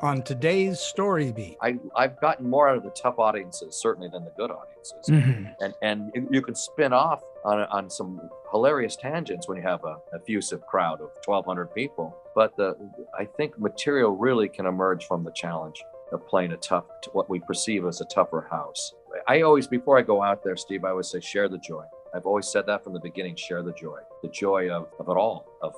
on today's Story Beat. I've gotten more out of the tough audiences, certainly, than the good audiences. And you can spin off on some hilarious tangents when you have a effusive crowd of 1,200 people. But I think material really can emerge from the challenge of playing what we perceive as a tougher house. I always, before I go out there, Steve, I always say, share the joy. I've always said that from the beginning, share the joy of it all, of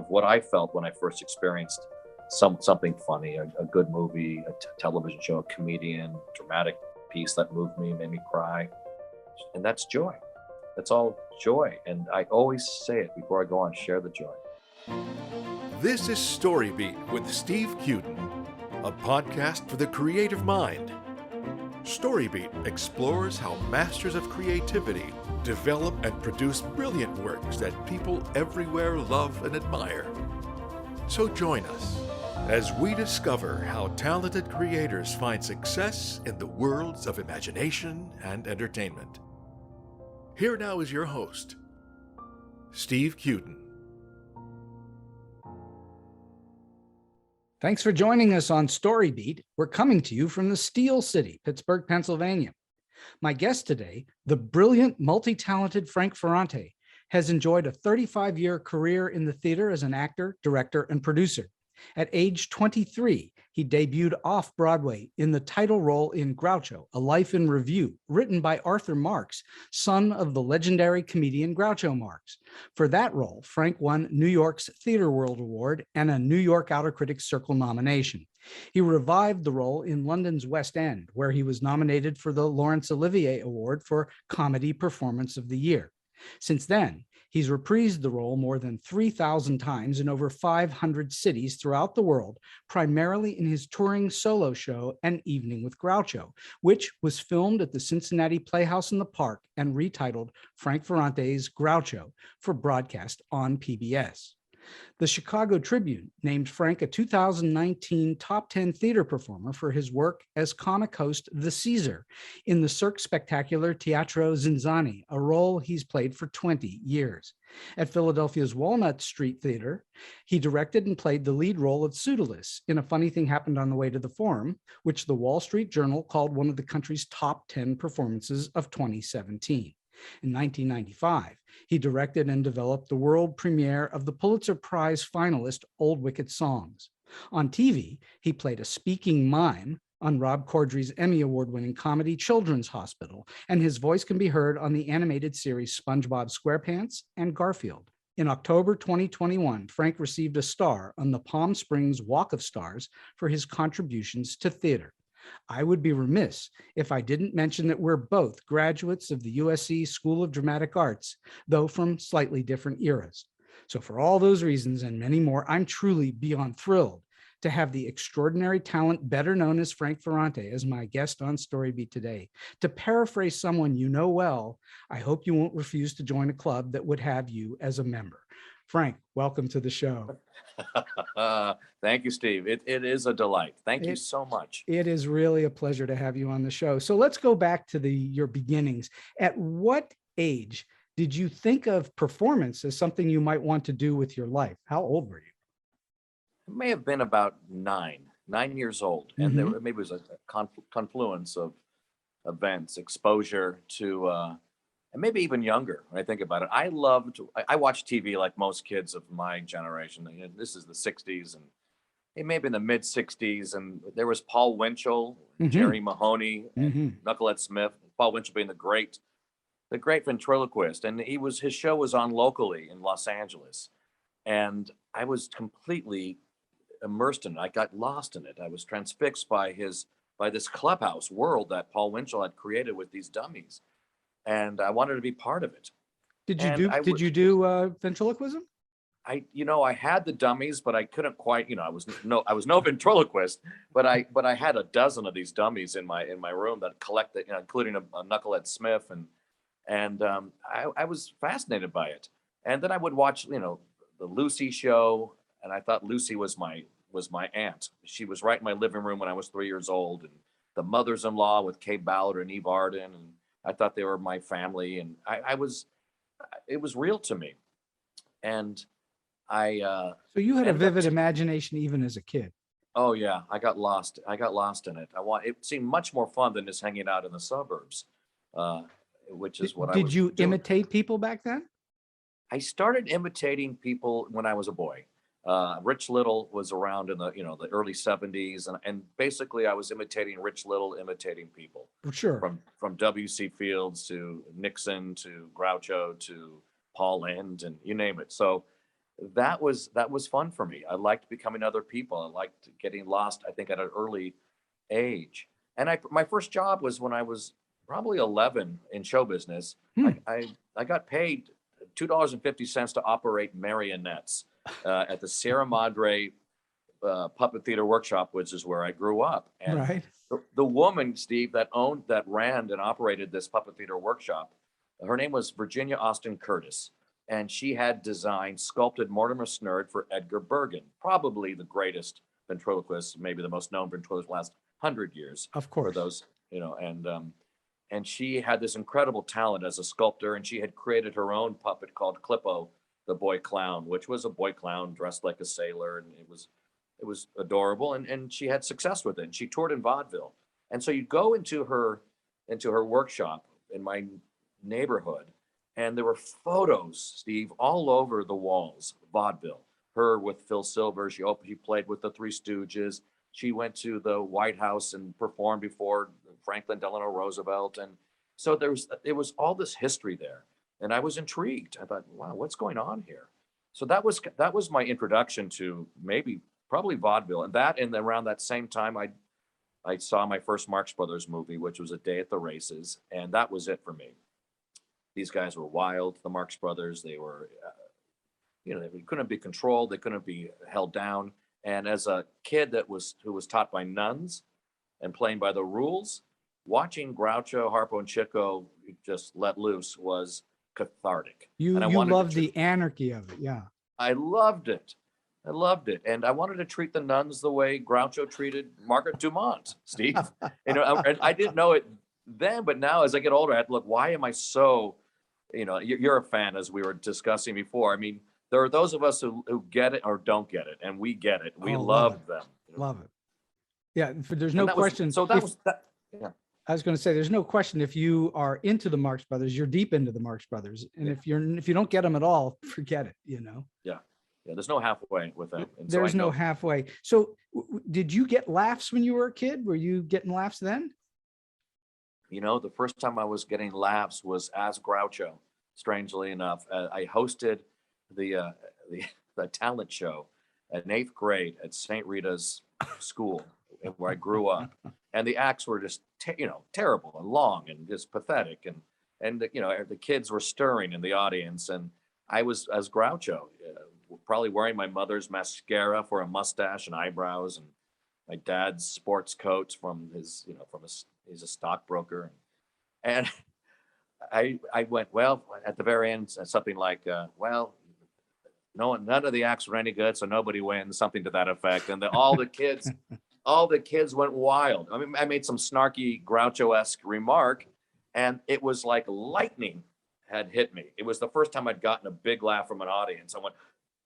what I felt when I first experienced something funny, a good movie, a television show, a comedian, dramatic piece that moved me, made me cry. And that's joy. That's all joy. And I always say it before I go on, share the joy. This is StoryBeat with Steve Cuden, a podcast for the creative mind. StoryBeat explores how masters of creativity develop and produce brilliant works that people everywhere love and admire. So join us as we discover how talented creators find success in the worlds of imagination and entertainment. Here now is your host, Steve Cuden. Thanks for joining us on Story Beat. We're coming to you from the Steel City, Pittsburgh, Pennsylvania. My guest today, the brilliant, multi-talented Frank Ferrante, has enjoyed a 35-year career in the theater as an actor, director, and producer. At age 23, he debuted Off-Broadway in the title role in Groucho, A Life in Revue, written by Arthur Marx, son of the legendary comedian Groucho Marx. For that role, Frank won New York's Theater World Award and a New York Outer Critics Circle nomination. He revived the role in London's West End, where he was nominated for the Laurence Olivier Award for Comedy Performance of the Year. Since then, he's reprised the role more than 3,000 times in over 500 cities throughout the world, primarily in his touring solo show, An Evening with Groucho, which was filmed at the Cincinnati Playhouse in the Park and retitled Frank Ferrante's Groucho for broadcast on PBS. The Chicago Tribune named Frank a 2019 top 10 theater performer for his work as comic host The Caesar in the cirque spectacular Teatro ZinZanni, a role he's played for 20 years. At Philadelphia's Walnut Street Theater, he directed and played the lead role of Pseudolus in A Funny Thing Happened on the Way to the Forum, which the Wall Street Journal called one of the country's top 10 performances of 2017. In 1995, he directed and developed the world premiere of the Pulitzer Prize finalist Old Wicked Songs. On TV, he played a speaking mime on Rob Corddry's Emmy Award-winning comedy Children's Hospital, and his voice can be heard on the animated series SpongeBob SquarePants and Garfield. In October 2021, Frank received a star on the Palm Springs Walk of Stars for his contributions to theater. I would be remiss if I didn't mention that we're both graduates of the USC School of Dramatic Arts, though from slightly different eras. So for all those reasons and many more, I'm truly beyond thrilled to have the extraordinary talent better known as Frank Ferrante as my guest on StoryBeat today. To paraphrase someone you know well, I hope you won't refuse to join a club that would have you as a member. Frank, welcome to the show. Thank you, Steve. It is a delight. Thank you so much. It is really a pleasure to have you on the show. So let's go back to your beginnings. At what age did you think of performance as something you might want to do with your life? How old were you? It may have been about 9 years old. And there maybe was a confluence of events, exposure to, and maybe even younger when I think about it. I watched TV like most kids of my generation. This is the 60s and it may have been the mid 60s. And there was Paul Winchell, Jerry Mahoney, and Knucklehead Smith, Paul Winchell being the great ventriloquist. And his show was on locally in Los Angeles. And I was completely immersed in it. I got lost in it. I was transfixed by this clubhouse world that Paul Winchell had created with these dummies. And I wanted to be part of it. Did you do ventriloquism? I had the dummies, but I couldn't quite, I was no ventriloquist, but I had a dozen of these dummies in my room that collected, including a Knucklehead Smith. And I was fascinated by it. And then I would watch, the Lucy show. And I thought Lucy was my aunt. She was right in my living room when I was 3 years old. And the Mothers-in-Law with Kay Ballard and Eve Arden. And I thought they were my family. And it was real to me. And so you had a vivid imagination even as a kid. Oh yeah, I got lost. I got lost in it. It seemed much more fun than just hanging out in the suburbs, uh, which is what I Did was you doing. imitate people back then? I started imitating people when I was a boy. Rich Little was around in the early '70s, and basically I was imitating Rich Little, imitating people Sure. from W.C. Fields to Nixon to Groucho to Paul Lynde and you name it. So that was fun for me. I liked becoming other people. I liked getting lost, I think, at an early age. And my first job was when I was probably 11 in show business. Hmm. I got paid $2.50 to operate marionettes at the Sierra Madre Puppet Theater Workshop, which is where I grew up. And Right. the woman, Steve, that ran and operated this puppet theater workshop, her name was Virginia Austin Curtis. And she had sculpted Mortimer Snerd for Edgar Bergen, probably the greatest ventriloquist, maybe the most known ventriloquist last 100 years. Of course. For those, and she had this incredible talent as a sculptor, and she had created her own puppet called Clippo, the boy clown, which was a boy clown dressed like a sailor, and it was adorable, and she had success with it. And she toured in vaudeville, and so you'd go into her workshop in my neighborhood, and there were photos, Steve, all over the walls, vaudeville. Her with Phil Silver. She played with the Three Stooges. She went to the White House and performed before Franklin Delano Roosevelt. And so it was all this history there. And I was intrigued. I thought, wow, what's going on here? So that was my introduction to probably vaudeville. And around that same time, I saw my first Marx Brothers movie, which was A Day at the Races. And that was it for me. These guys were wild, the Marx Brothers. They were, they couldn't be controlled. They couldn't be held down. And as a kid who was taught by nuns and playing by the rules, watching Groucho, Harpo, and Chico just let loose was cathartic. You loved the anarchy of it, yeah. I loved it. And I wanted to treat the nuns the way Groucho treated Margaret Dumont, Steve. And I didn't know it then, but now as I get older, I had to look, why am I so, you're a fan, as we were discussing before. I mean, there are those of us who get it or don't get it, and we get it. We love them. Love it. Yeah, there's no question. Yeah. I was going to say, there's no question if you are into the Marx Brothers, you're deep into the Marx Brothers. And if you don't get them at all, forget it, Yeah. Yeah, there's no halfway with them. There's no halfway. So did you get laughs when you were a kid? Were you getting laughs then? The first time I was getting laughs was as Groucho, strangely enough. I hosted the talent show in 8th grade at St. Rita's school where I grew up. And the acts were just, terrible and long and just pathetic. And the kids were stirring in the audience. And I was as Groucho, probably wearing my mother's mascara for a mustache and eyebrows, and my dad's sports coats from he's a stockbroker. And I went, well, at the very end, something like, none of the acts were any good, so nobody wins, something to that effect. And all the kids went wild. I mean, I made some snarky Groucho-esque remark, and it was like lightning had hit me. It was the first time I'd gotten a big laugh from an audience. I went,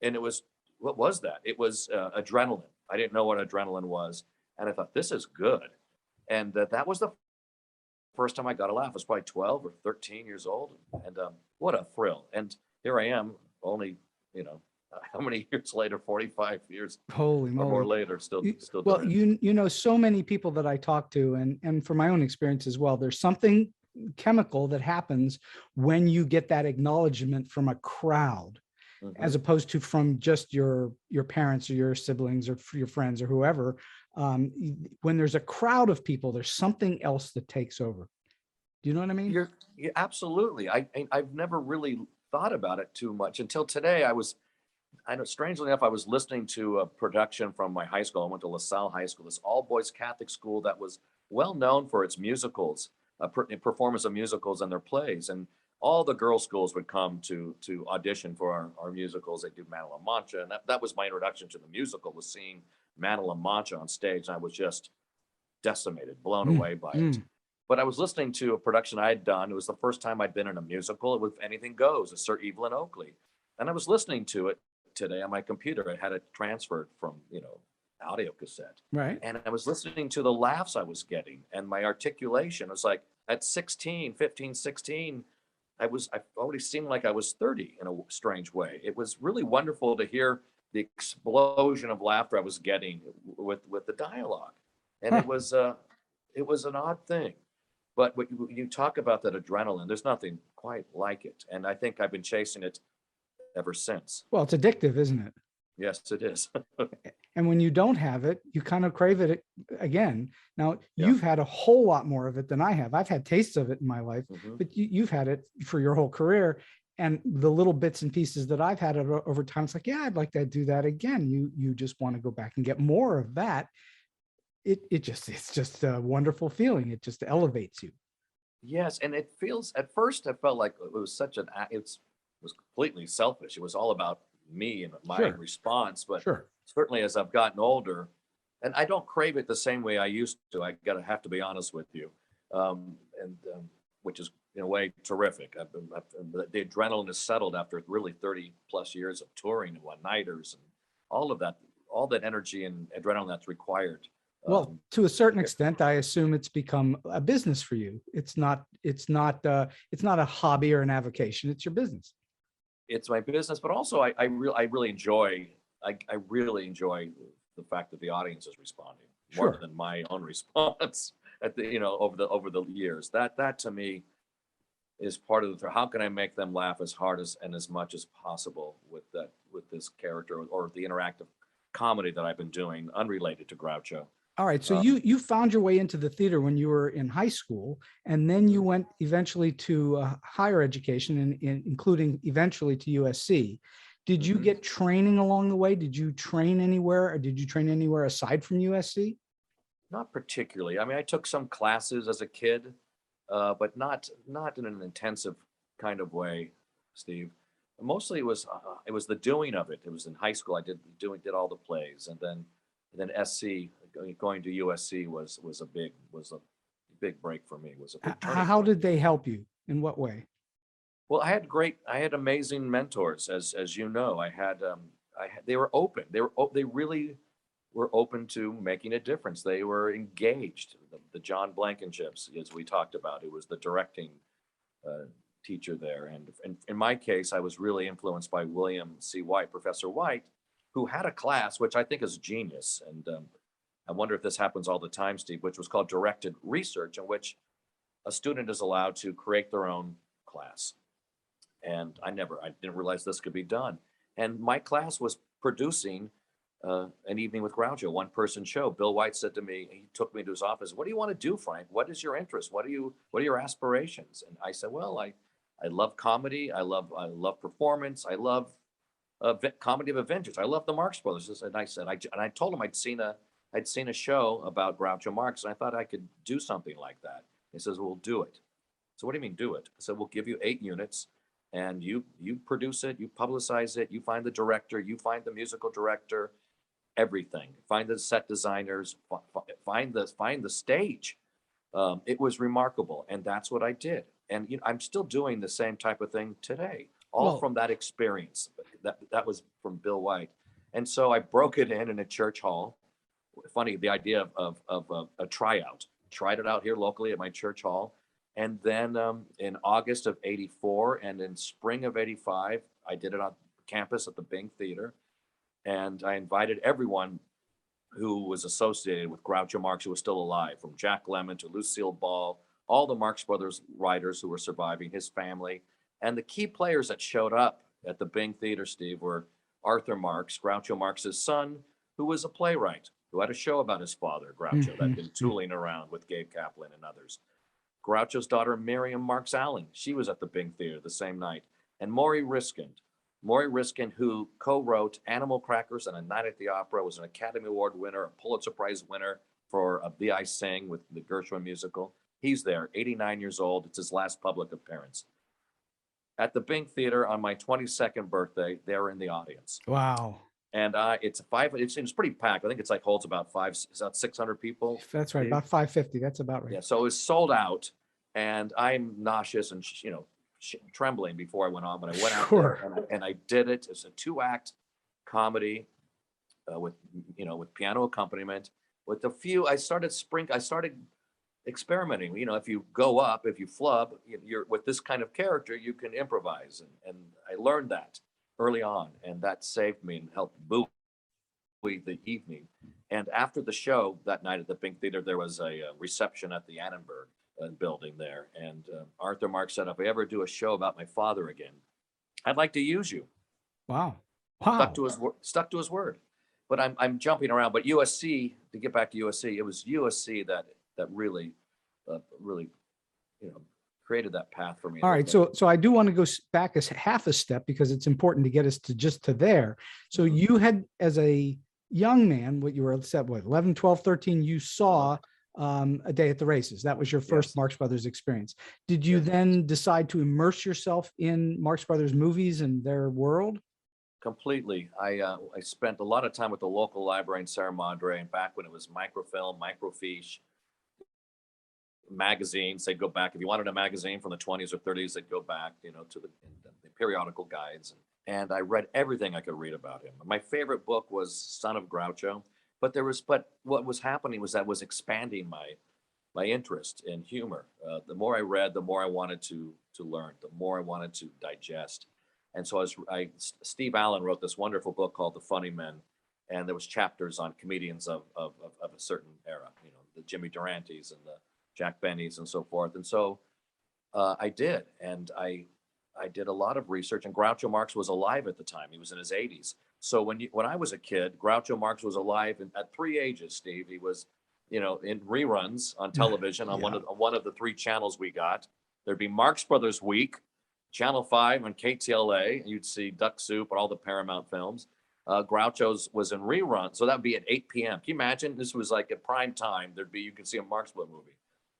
and it was, what was that? It was adrenaline. I didn't know what adrenaline was. And I thought, this is good. And that was the first time I got a laugh. I was probably 12 or 13 years old. And what a thrill. And here I am, only, how many years later, 45 years Holy moly. Or more later, still well, doing it. So many people that I talk to, and from my own experience as well, there's something chemical that happens when you get that acknowledgement from a crowd, as opposed to from just your parents or your siblings or your friends or whoever. When there's a crowd of people, there's something else that takes over. Do you know what I mean? You're absolutely. I've never really thought about it too much until today. Strangely enough, I was listening to a production from my high school. I went to LaSalle High School, this all-boys Catholic school that was well known for its musicals, performance of musicals and their plays. And all the girls' schools would come to audition for our musicals. They do Man of La Mancha, and that was my introduction to the musical, was seeing Man of La Mancha on stage. And I was just decimated, blown away by it. But I was listening to a production I had done. It was the first time I'd been in a musical. It was Anything Goes, Sir Evelyn Oakley. And I was listening to it today on my computer. I had it transferred from, audio cassette. Right. And I was listening to the laughs I was getting, and my articulation was like, at 16, 15, 16, I already seemed like I was 30 in a strange way. It was really wonderful to hear the explosion of laughter I was getting with the dialogue. And Huh. it was an odd thing. But what you talk about, that adrenaline, there's nothing quite like it. And I think I've been chasing it ever since. Well, it's addictive, isn't it? Yes, it is. And when you don't have it, you kind of crave it again. Now, Yeah. you've had a whole lot more of it than I have. I've had tastes of it in my life, Mhm. but you've had it for your whole career. And the little bits and pieces that I've had over time, it's like, yeah, I'd like to do that again. You just want to go back and get more of that. It's just a wonderful feeling. It just elevates you. Yes, and it feels, at first I felt like it was it was completely selfish. It was all about me and my Sure. response. But Sure. certainly as I've gotten older, and I don't crave it the same way I used to. Have to be honest with you, which is in a way terrific. The adrenaline is settled after really 30 plus years of touring and one-nighters and all of that, all that energy and adrenaline that's required. Well, to a certain yeah. extent, I assume it's become a business for you. It's not a hobby or an avocation. It's your business. It's my business, but also I really enjoy the fact that the audience is responding more Sure. than my own response over the years. That to me is part of how can I make them laugh as hard and as much as possible with this character or the interactive comedy that I've been doing unrelated to Groucho. All right. So you found your way into the theater when you were in high school, and then you went eventually to higher education, including eventually to USC. Did you Mhm. get training along the way? Did you train anywhere, or did you train anywhere aside from USC? Not particularly. I mean, I took some classes as a kid, but not in an intensive kind of way, Steve. Mostly it was the doing of it. It was in high school. I did all the plays, and then SC going to USC was a big break for me. It was a big turning How point. did they help you? In what way? Well, I had amazing mentors, as you know. They were open. They really were open to making a difference. They were engaged. The John Blankenships, as we talked about, it was the directing teacher there. And in my case, I was really influenced by William C. White, Professor White, who had a class, which I think is genius. And I wonder if this happens all the time, Steve, which was called directed research, in which a student is allowed to create their own class. And I didn't realize this could be done. And my class was producing An Evening with Groucho, one-person show. Bill White said to me, he took me to his office, "What do you want to do, Frank? What is your interest? What are your aspirations?" And I said, "Well, I love comedy. I love performance. I love comedy of adventures. I love the Marx Brothers." And I said, I told him I'd seen a show about Groucho Marx, and I thought I could do something like that. He says, "Well, do it." So what do you mean do it? I said, "We'll give you 8 units. And you produce it, you publicize it, you find the director, you find the musical director, everything. Find the set designers, find the stage." It was remarkable, and that's what I did. And I'm still doing the same type of thing today, all from that experience. That was from Bill White, and so I broke it in a church hall. Funny, the idea of a tryout. Tried it out here locally at my church hall. And then in August of '84 and in spring of '85, I did it on campus at the Bing Theater. And I invited everyone who was associated with Groucho Marx, who was still alive, from Jack Lemmon to Lucille Ball, all the Marx Brothers writers who were surviving, his family. And the key players that showed up at the Bing Theater, Steve, were Arthur Marx, Groucho Marx's son, who was a playwright, who had a show about his father, Groucho, that had been tooling around with Gabe Kaplan and others. Groucho's daughter, Miriam Marx Allen, she was at the Bing Theater the same night. And Maury Riskin, who co-wrote Animal Crackers and A Night at the Opera, was an Academy Award winner, a Pulitzer Prize winner for A Bee I Sing with the Gershwin musical. He's there, 89 years old. It's his last public appearance. At the Bing Theater on my 22nd birthday, they were in the audience. Wow. And it's pretty packed. I think it's holds about 600 people. That's right, about 550. That's about right. Yeah, so it was sold out, and I'm nauseous and trembling before I went on. But I went out there and I did it. It's a 2-act comedy with with piano accompaniment. With a few, I started experimenting. If you go up, if you flub, you're with this kind of character, you can improvise, and I learned that early on, and that saved me and helped buoy the evening. And after the show that night at the Pink Theater, there was a reception at the Annenberg building there, and Arthur Marx said, if I ever do a show about my father again, I'd like to use you. Wow. Stuck to his word. But I'm jumping around. But USC, to get back to USC, it was USC that really created that path for me. All right. So I do want to go back half a step, because it's important to get us to there. So you had, as a young man, what you were set, 11, 12, 13, you saw A Day at the Races. That was your first Marx Brothers experience. Did you then decide to immerse yourself in Marx Brothers movies and their world? Completely. I spent a lot of time with the local library in Serra Madre, and back when it was microfilm, microfiche, magazines. They'd go back, if you wanted a magazine from the 20s or 30s, they'd go back, to the periodical guides. And I read everything I could read about him. My favorite book was Son of Groucho, but what was happening was that was expanding my interest in humor. The more I read, the more I wanted to learn, the more I wanted to digest. And so Steve Allen wrote this wonderful book called The Funny Men, and there was chapters on comedians of a certain era, the Jimmy Durantes and the Jack Bennys and so forth. And so I did a lot of research, and Groucho Marx was alive at the time. He was in his 80s. So when I was a kid, Groucho Marx was alive at 3 ages, Steve. He was, in reruns on television on one of the 3 channels we got. There'd be Marx Brothers Week, Channel 5 on KTLA. You'd see Duck Soup and all the Paramount films. Groucho's was in rerun, so that would be at 8 p.m. Can you imagine? This was like at prime time. You could see a Marx Brothers movie.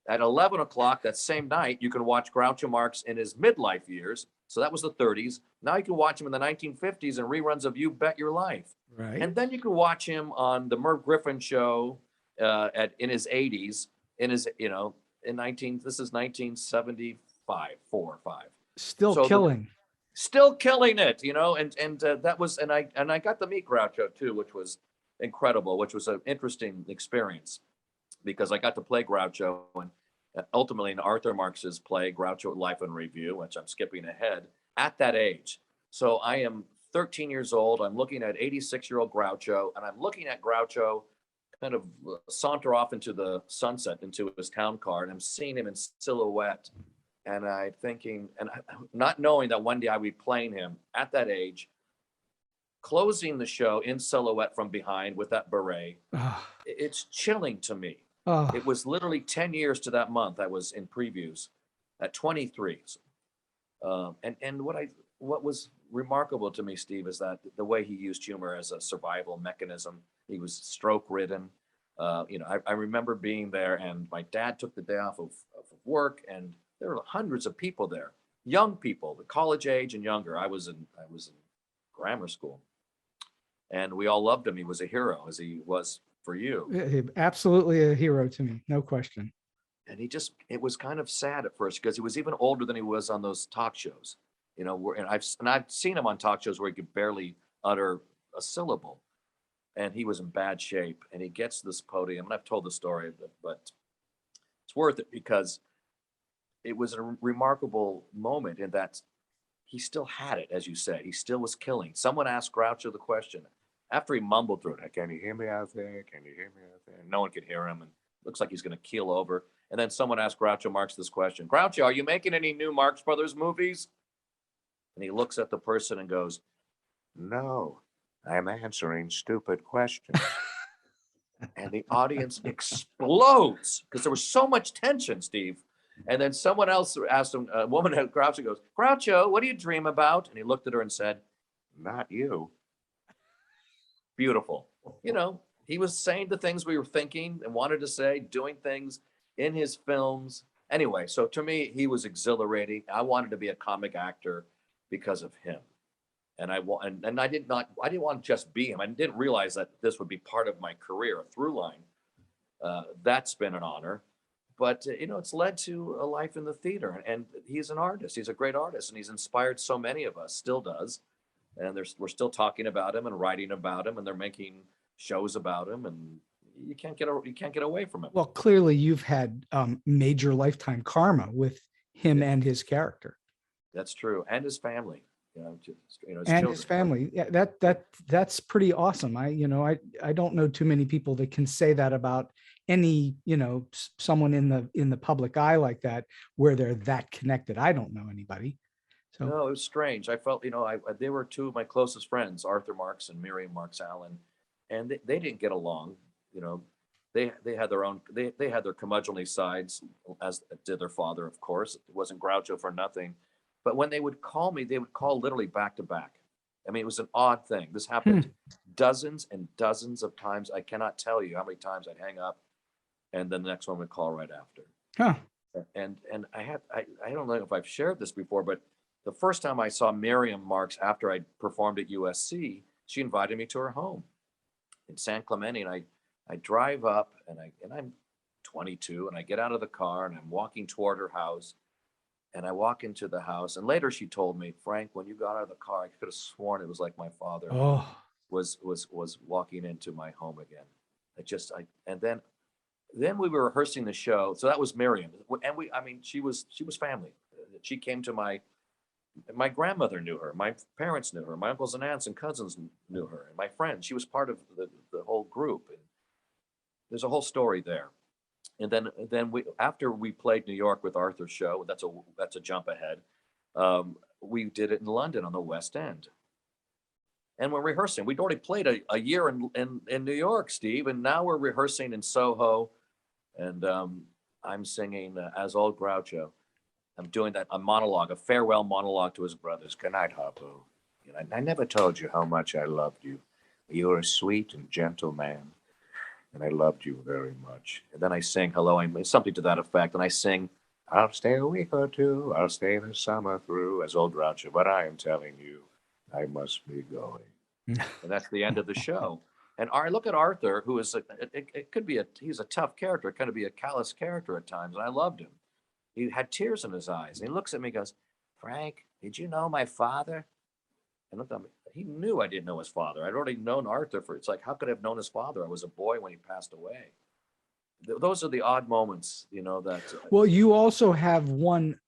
At 11 o'clock that same night, you can watch Groucho Marx in his midlife years. So that was the 30s. Now you can watch him in the 1950s and reruns of You Bet Your Life. Right. And then you can watch him on the Merv Griffin show in his 80s. This is 1975, 4 or 5. Still killing it, and that was, and I got to meet Groucho too, which was incredible, which was an interesting experience, because I got to play Groucho, and ultimately in Arthur Marx's play, Groucho Life in Revue, which I'm skipping ahead, at that age. So I am 13 years old. I'm looking at 86-year-old Groucho, and I'm looking at Groucho kind of saunter off into the sunset, into his town car, and I'm seeing him in silhouette. And I'm thinking, and not knowing that one day I'd be playing him at that age, closing the show in silhouette from behind with that beret. It's chilling to me. It was literally 10 years to that month I was in previews at 23. And what was remarkable to me, Steve, is that the way he used humor as a survival mechanism. He was stroke ridden. I remember being there, and my dad took the day off of work, and there were hundreds of people there, young people, the college age and younger. I was in grammar school, and we all loved him. He was a hero, as he was for you. Absolutely a hero to me, no question. And it was kind of sad at first, because he was even older than he was on those talk shows, and I've seen him on talk shows where he could barely utter a syllable, and he was in bad shape. And he gets to this podium, and I've told the story, but it's worth it, because it was a remarkable moment in that he still had it, as you said. He still was killing. Someone asked Groucho the question after he mumbled through it, "Can you hear me out there? Can you hear me out there?" And no one could hear him, and looks like he's going to keel over. And then someone asked Groucho Marx this question: "Groucho, are you making any new Marx Brothers movies?" And he looks at the person and goes, "No, I'm answering stupid questions." And the audience explodes, because there was so much tension, Steve. And then someone else asked him, a woman at Groucho goes, "Groucho, what do you dream about?" And he looked at her and said, "Not you." Beautiful. He was saying the things we were thinking and wanted to say, doing things in his films. Anyway, so to me, he was exhilarating. I wanted to be a comic actor because of him. And I didn't want to just be him. I didn't realize that this would be part of my career, a through line. That's been an honor. But, it's led to a life in the theater. And he's an artist. He's a great artist. And he's inspired so many of us, still does. And we're still talking about him and writing about him. And they're making shows about him, and you can't get away from him. Well, clearly you've had major lifetime karma with him and his character. That's true, and his family. His And children. his family. Yeah, that's pretty awesome. I don't know too many people that can say that about any, someone in the public eye like that, where they're that connected. I don't know anybody. So No, it was strange. I felt, they were two of my closest friends, Arthur Marx and Miriam Marx Allen, and they didn't get along. They had their own, they had their curmudgeonly sides, as did their father, of course. It wasn't Groucho for nothing. But when they would call me, they would call literally back to back. I mean, it was an odd thing. This happened dozens and dozens of times. I cannot tell you how many times I'd hang up, and then the next one would call right after. Huh. And I don't know if I've shared this before, but the first time I saw Miriam Marx after I performed at USC, she invited me to her home in San Clemente, and I drive up, and I'm 22, and I get out of the car, and I'm walking toward her house, and I walk into the house, and later she told me, Frank, when you got out of the car, I could have sworn it was like my father was walking into my home again. And then we were rehearsing the show. So that was Miriam, and she was family. She came to my grandmother knew her, my parents knew her, my uncles and aunts and cousins knew her, and my friends. She was part of the whole group. And there's a whole story there. And then after we played New York with Arthur's show, that's a jump ahead. We did it in London on the West End. And we're rehearsing. We'd already played a year in New York, Steve, and now we're rehearsing in Soho. And I'm singing As Old Groucho. I'm doing a monologue, a farewell monologue to his brothers. Good night, Harpo. I never told you how much I loved you. You were a sweet and gentle man, and I loved you very much. And then I sing Hello, something to that effect. And I sing, I'll stay a week or two. I'll stay the summer through as Old Groucho. But I am telling you, I must be going. And that's the end of the show. And I look at Arthur, who is, he's a tough character. It could be a callous character at times. And I loved him. He had tears in his eyes. And he looks at me and goes, Frank, did you know my father? And looked at me. He knew I didn't know his father. I'd already known Arthur it's like, how could I have known his father? I was a boy when he passed away. Those are the odd moments, that. Well, you also have one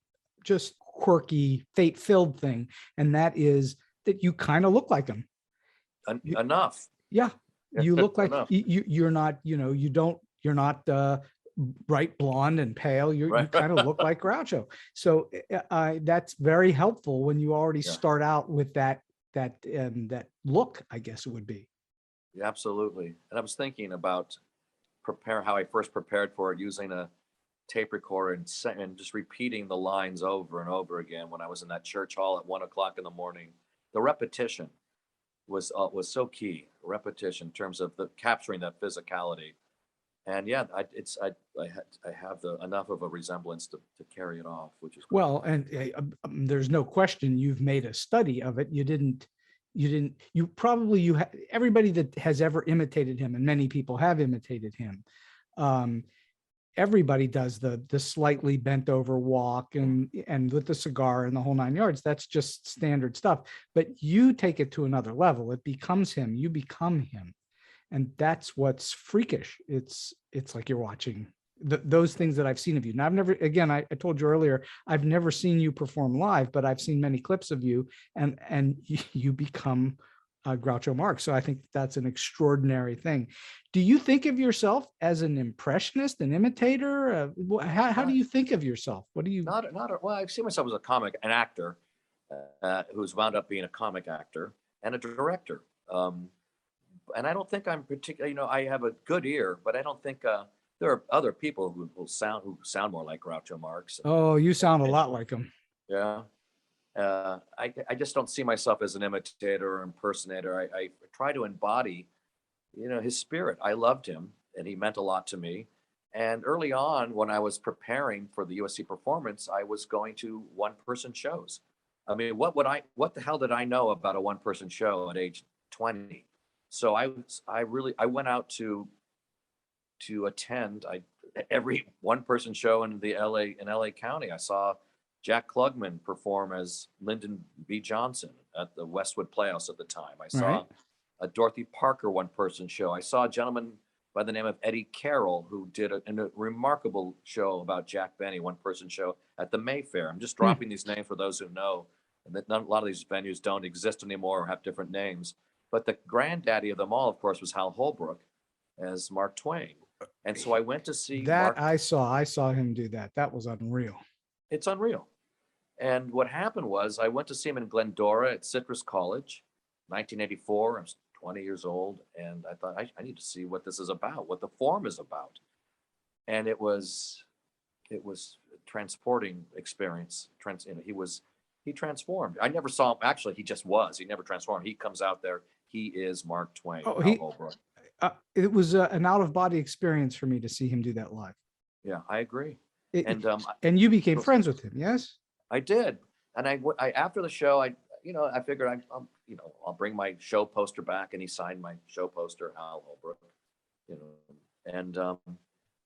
just quirky, fate-filled thing, and that is that you kind of look like him. Enough. Yeah. You look like you're not, you're not bright blonde and pale. You kind of look like Groucho. So that's very helpful when you already start out with that look, I guess it would be. Yeah, absolutely. And I was thinking about how I first prepared for it, using a tape recorder and just repeating the lines over and over again when I was in that church hall at 1:00 in the morning. The repetition was so key. Repetition in terms of capturing that physicality. And yeah, I have enough of a resemblance to carry it off, which is great. Well, and there's no question you've made a study of it. Everybody that has ever imitated him, and many people have imitated him. Everybody does the slightly bent over walk and with the cigar and the whole 9 yards. That's just standard stuff. But you take it to another level. It becomes him. You become him. And that's what's freakish. It's like you're watching those things that I've seen of you. Now, I told you earlier, I've never seen you perform live, but I've seen many clips of you, and you become Groucho Marx. So I think that's an extraordinary thing. Do you think of yourself as an impressionist, an imitator? How do you think of yourself? What do you? Well, I see myself as an actor who's wound up being a comic actor and a director. And I don't think I'm particularly, I have a good ear, but I don't think there are other people who sound more like Groucho Marx. Oh, you sound a lot like him. Yeah. I just don't see myself as an imitator or impersonator. I try to embody, his spirit. I loved him, and he meant a lot to me. And early on, when I was preparing for the USC performance, I was going to one-person shows. I mean, what the hell did I know about a one-person show at age 20? So I went out to attend every one-person show in LA County. I saw Jack Klugman perform as Lyndon B. Johnson at the Westwood Playhouse at the time. I saw a Dorothy Parker one-person show. I saw a gentleman by the name of Eddie Carroll who did a remarkable show about Jack Benny, one-person show at the Mayfair. I'm just dropping these names for those who know, and that a lot of these venues don't exist anymore or have different names. But the granddaddy of them all, of course, was Hal Holbrook as Mark Twain. And so I went to see that. Mark. I saw him do that. That was unreal. It's unreal. And what happened was I went to see him in Glendora at Citrus College, 1984. I was 20 years old. And I thought, I need to see what this is about, what the form is about. And it was a transporting experience. He transformed. I never saw him. Actually, he just was. He never transformed. He comes out there. He is Mark Twain. Oh, Hal Holbrook. It was an out-of-body experience for me to see him do that live. Yeah, I agree. And you became friends with him, yes? I did. And I after the show, I figured I'll bring my show poster back, and he signed my show poster, Hal Holbrook. And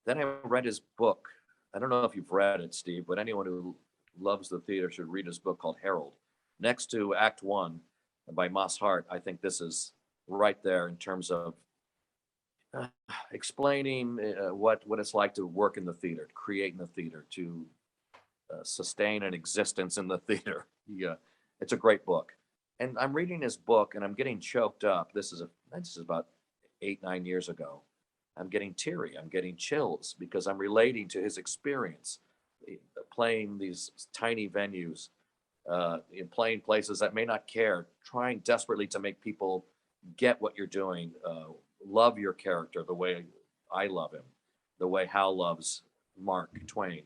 then I read his book. I don't know if you've read it, Steve, but anyone who loves the theater should read his book called Harold. Next to Act One by Moss Hart, I think this is right there in terms of explaining what it's like to work in the theater, to create in the theater, to sustain an existence in the theater. It's a great book. And I'm reading his book and I'm getting choked up. This is about 8-9 years ago. I'm getting teary. I'm getting chills because I'm relating to his experience playing these tiny venues, in playing places that may not care, trying desperately to make people get what you're doing, love your character the way I love him, the way Hal loves Mark Twain,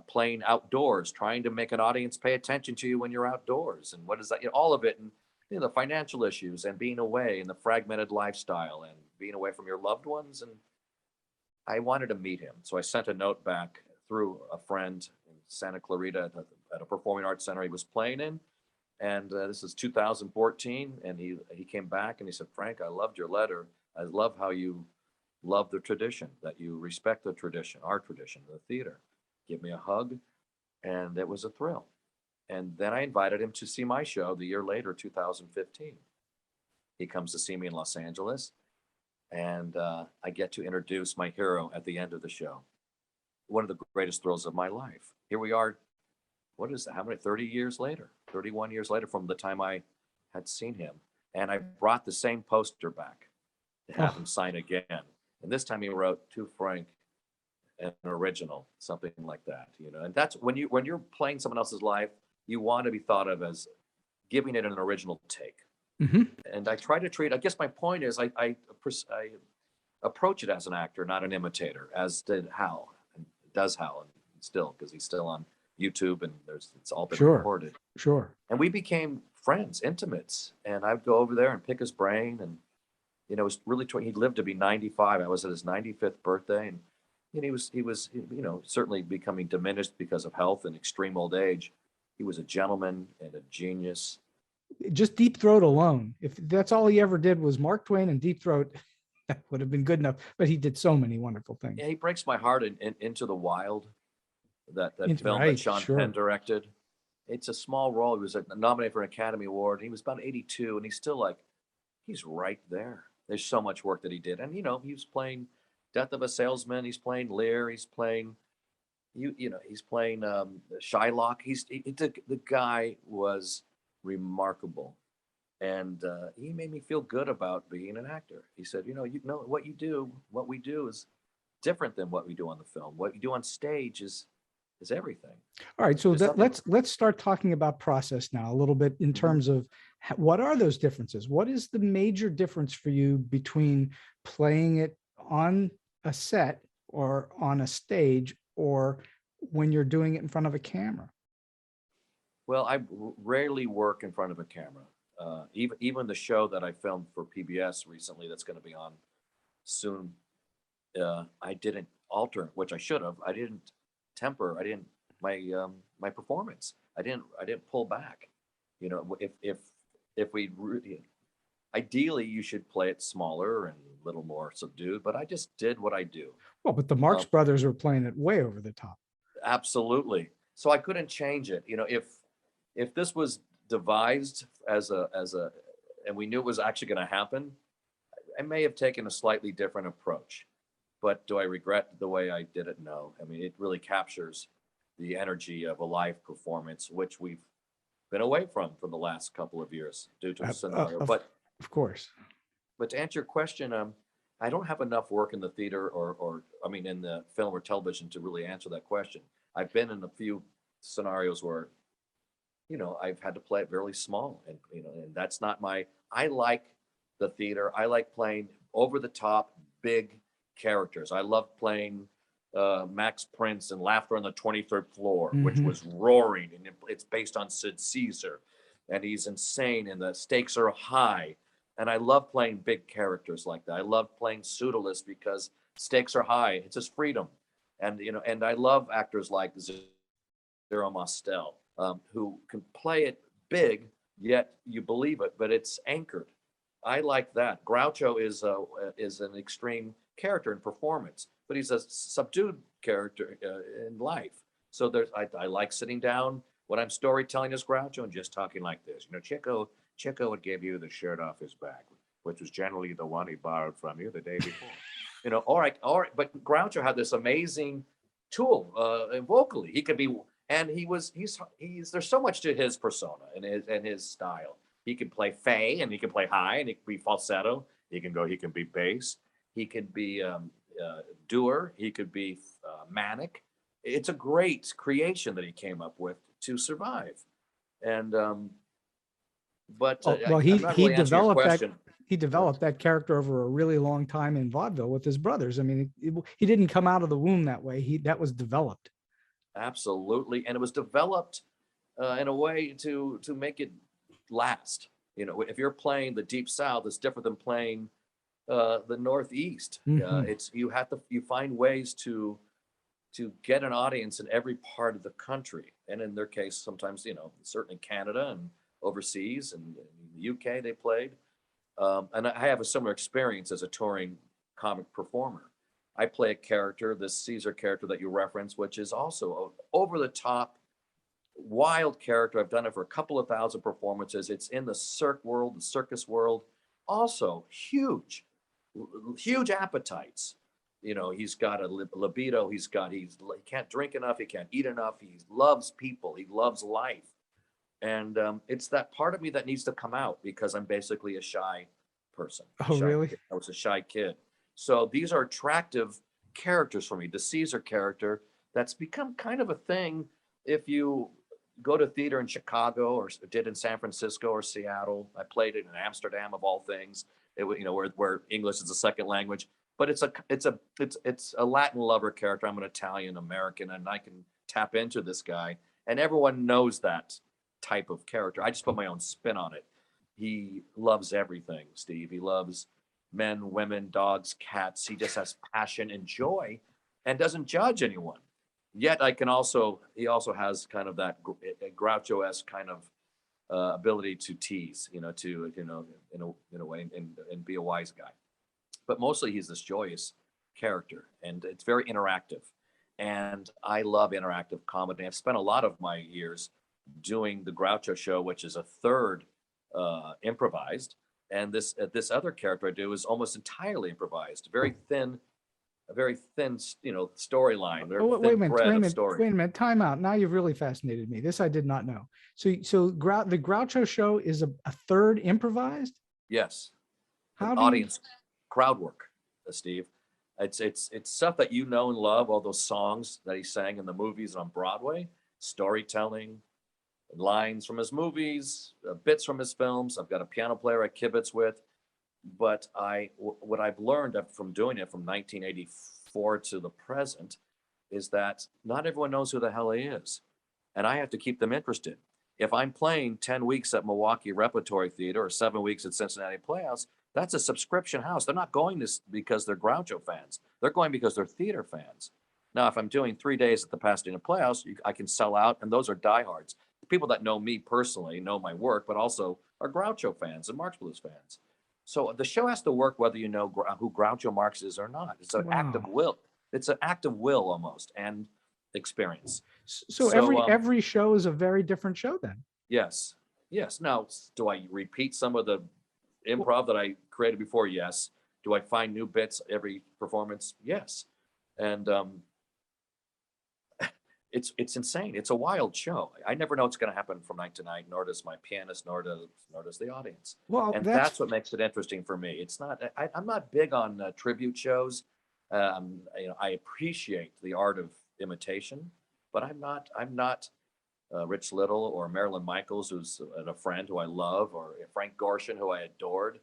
playing outdoors, trying to make an audience pay attention to you when you're outdoors. And what is that? All of it. And the financial issues and being away and the fragmented lifestyle and being away from your loved ones. And I wanted to meet him. So I sent a note back through a friend in Santa Clarita at a performing arts center he was playing in. And this is 2014. And he came back and he said, Frank, I loved your letter. I love how you love the tradition, that you respect the tradition, our tradition, the theater. Give me a hug. And it was a thrill. And then I invited him to see my show the year later, 2015. He comes to see me in Los Angeles. And I get to introduce my hero at the end of the show. One of the greatest thrills of my life. Here we are. What is that? How many? 30 years later, 31 years later from the time I had seen him. And I brought the same poster back to have him sign again. And this time he wrote, to Frank, an original, something like that, And that's when you're playing someone else's life, you want to be thought of as giving it an original take. Mm-hmm. And I try to treat, I guess my point is I approach it as an actor, not an imitator, as did Hal, and does Hal, and still, because he's still on YouTube and it's all been recorded. Sure. And we became friends, intimates, and I'd go over there and pick his brain, and it was really, he lived to be 95. I was at his 95th birthday, and he was certainly becoming diminished because of health and extreme old age. He was a gentleman and a genius. Just Deep Throat alone, if that's all he ever did was Mark Twain and Deep Throat, that would have been good enough. But he did so many wonderful things. Yeah, he breaks my heart in Into the Wild, that film that Sean Penn directed. It's a small role. He was nominated for an Academy Award. He was about 82, and he's still he's right there. There's so much work that he did. And, he was playing Death of a Salesman. He's playing Lear. He's playing, he's playing Shylock. The guy was remarkable. And he made me feel good about being an actor. He said, what we do is different than what we do on the film. What you do on stage is everything. All right. So let's start talking about process now a little bit in terms of what are those differences? What is the major difference for you between playing it on a set or on a stage or when you're doing it in front of a camera? Well, I rarely work in front of a camera. Even the show that I filmed for PBS recently that's going to be on soon, I didn't alter, which I should have. I didn't temper. I didn't my performance. I didn't pull back. If we ideally you should play it smaller and a little more subdued, but I just did what I do. Well, but the Marx brothers were playing it way over the top. Absolutely. So I couldn't change it. If this was devised as and we knew it was actually going to happen, I may have taken a slightly different approach. But do I regret the way I did it? No. I mean, it really captures the energy of a live performance, which we've been away from for the last couple of years due to the scenario. But of course. But to answer your question, I don't have enough work in the theater or I mean, in the film or television to really answer that question. I've been in a few scenarios where, you know, I've had to play it really small, and you know, and that's not my. I like the theater. I like playing over the top, big characters. I love playing Max Prince in Laughter on the 23rd Floor, which was roaring, and it's based on Sid Caesar, and he's insane, and the stakes are high. And I love playing big characters like that. I love playing Pseudolus because stakes are high. It's his freedom, and you know, and I love actors like Zero Mostel, who can play it big, yet you believe it, but it's anchored. I like that. Groucho is an extreme character in performance, but he's a subdued character in life. So I like sitting down when I'm storytelling as Groucho and just talking like this. You know, Chico would give you the shirt off his back, which was generally the one he borrowed from you the day before. You know, all right. But Groucho had this amazing tool vocally. He could be, and he's there's so much to his persona and his style. He can play fey, and he can play high, and he can be falsetto. He can be bass. He can be doer. He could be manic. It's a great creation that he came up with to survive. And he developed that character over a really long time in vaudeville with his brothers. I mean, he didn't come out of the womb that way. That was developed. Absolutely, and it was developed in a way to make it last. You know, if you're playing the Deep South, it's different than playing the Northeast. You find ways to get an audience in every part of the country, and in their case, sometimes, you know, certainly Canada and overseas, and in the UK they played. And I have a similar experience as a touring comic performer. I play a character, this Caesar character that you referenced, which is also over the top, wild character. I've done it for a couple of thousand performances. It's in the cirque world, the circus world. Also huge appetites. You know, he's got a libido. He can't drink enough. He can't eat enough. He loves people. He loves life. And it's that part of me that needs to come out, because I'm basically a shy person. Really? I was a shy kid. So these are attractive characters for me. The Caesar character, that's become kind of a thing. If you go to theater in Chicago, or did in San Francisco or Seattle, I played it in Amsterdam of all things. Where English is a second language. But it's a Latin lover character. I'm an Italian American, and I can tap into this guy, and everyone knows that type of character. I just put my own spin on it. He loves everything, Steve. He loves men, women, dogs, cats. He just has passion and joy, and doesn't judge anyone. Yet he also has kind of that Groucho-esque kind of ability to tease, in a way, and be a wise guy. But mostly he's this joyous character, and it's very interactive. And I love interactive comedy. I've spent a lot of my years doing the Groucho show, which is a third improvised. And this other character I do is almost entirely improvised. A very thin, storyline. Wait a minute. Time out. Now you've really fascinated me. This I did not know. So the Groucho show is a third improvised? Yes. How audience crowd work, Steve. It's stuff that you know and love. All those songs that he sang in the movies on Broadway, storytelling, lines from his movies, bits from his films. I've got a piano player I kibitz with. But what I've learned from doing it from 1984 to the present is that not everyone knows who the hell he is. And I have to keep them interested. If I'm playing 10 weeks at Milwaukee Repertory Theater or 7 weeks at Cincinnati Playhouse, that's a subscription house. They're not going this because they're Groucho fans. They're going because they're theater fans. Now, if I'm doing 3 days at the Pasadena Playhouse, I can sell out, and those are diehards. The people that know me personally know my work, but also are Groucho fans and Marx Blues fans. So the show has to work whether you know who Groucho Marx is or not. It's an act of will. It's an act of will almost, and experience. So every show is a very different show then? Yes. Now, do I repeat some of the improv that I created before? Yes. Do I find new bits every performance? Yes. And it's insane. It's a wild show. I never know what's going to happen from night to night, nor does my pianist, nor does the audience. Well, And that's what makes it interesting for me. It's not. I'm not big on tribute shows. I appreciate the art of imitation, but I'm not Rich Little or Marilyn Michaels, who's a friend who I love, or Frank Gorshin, who I adored.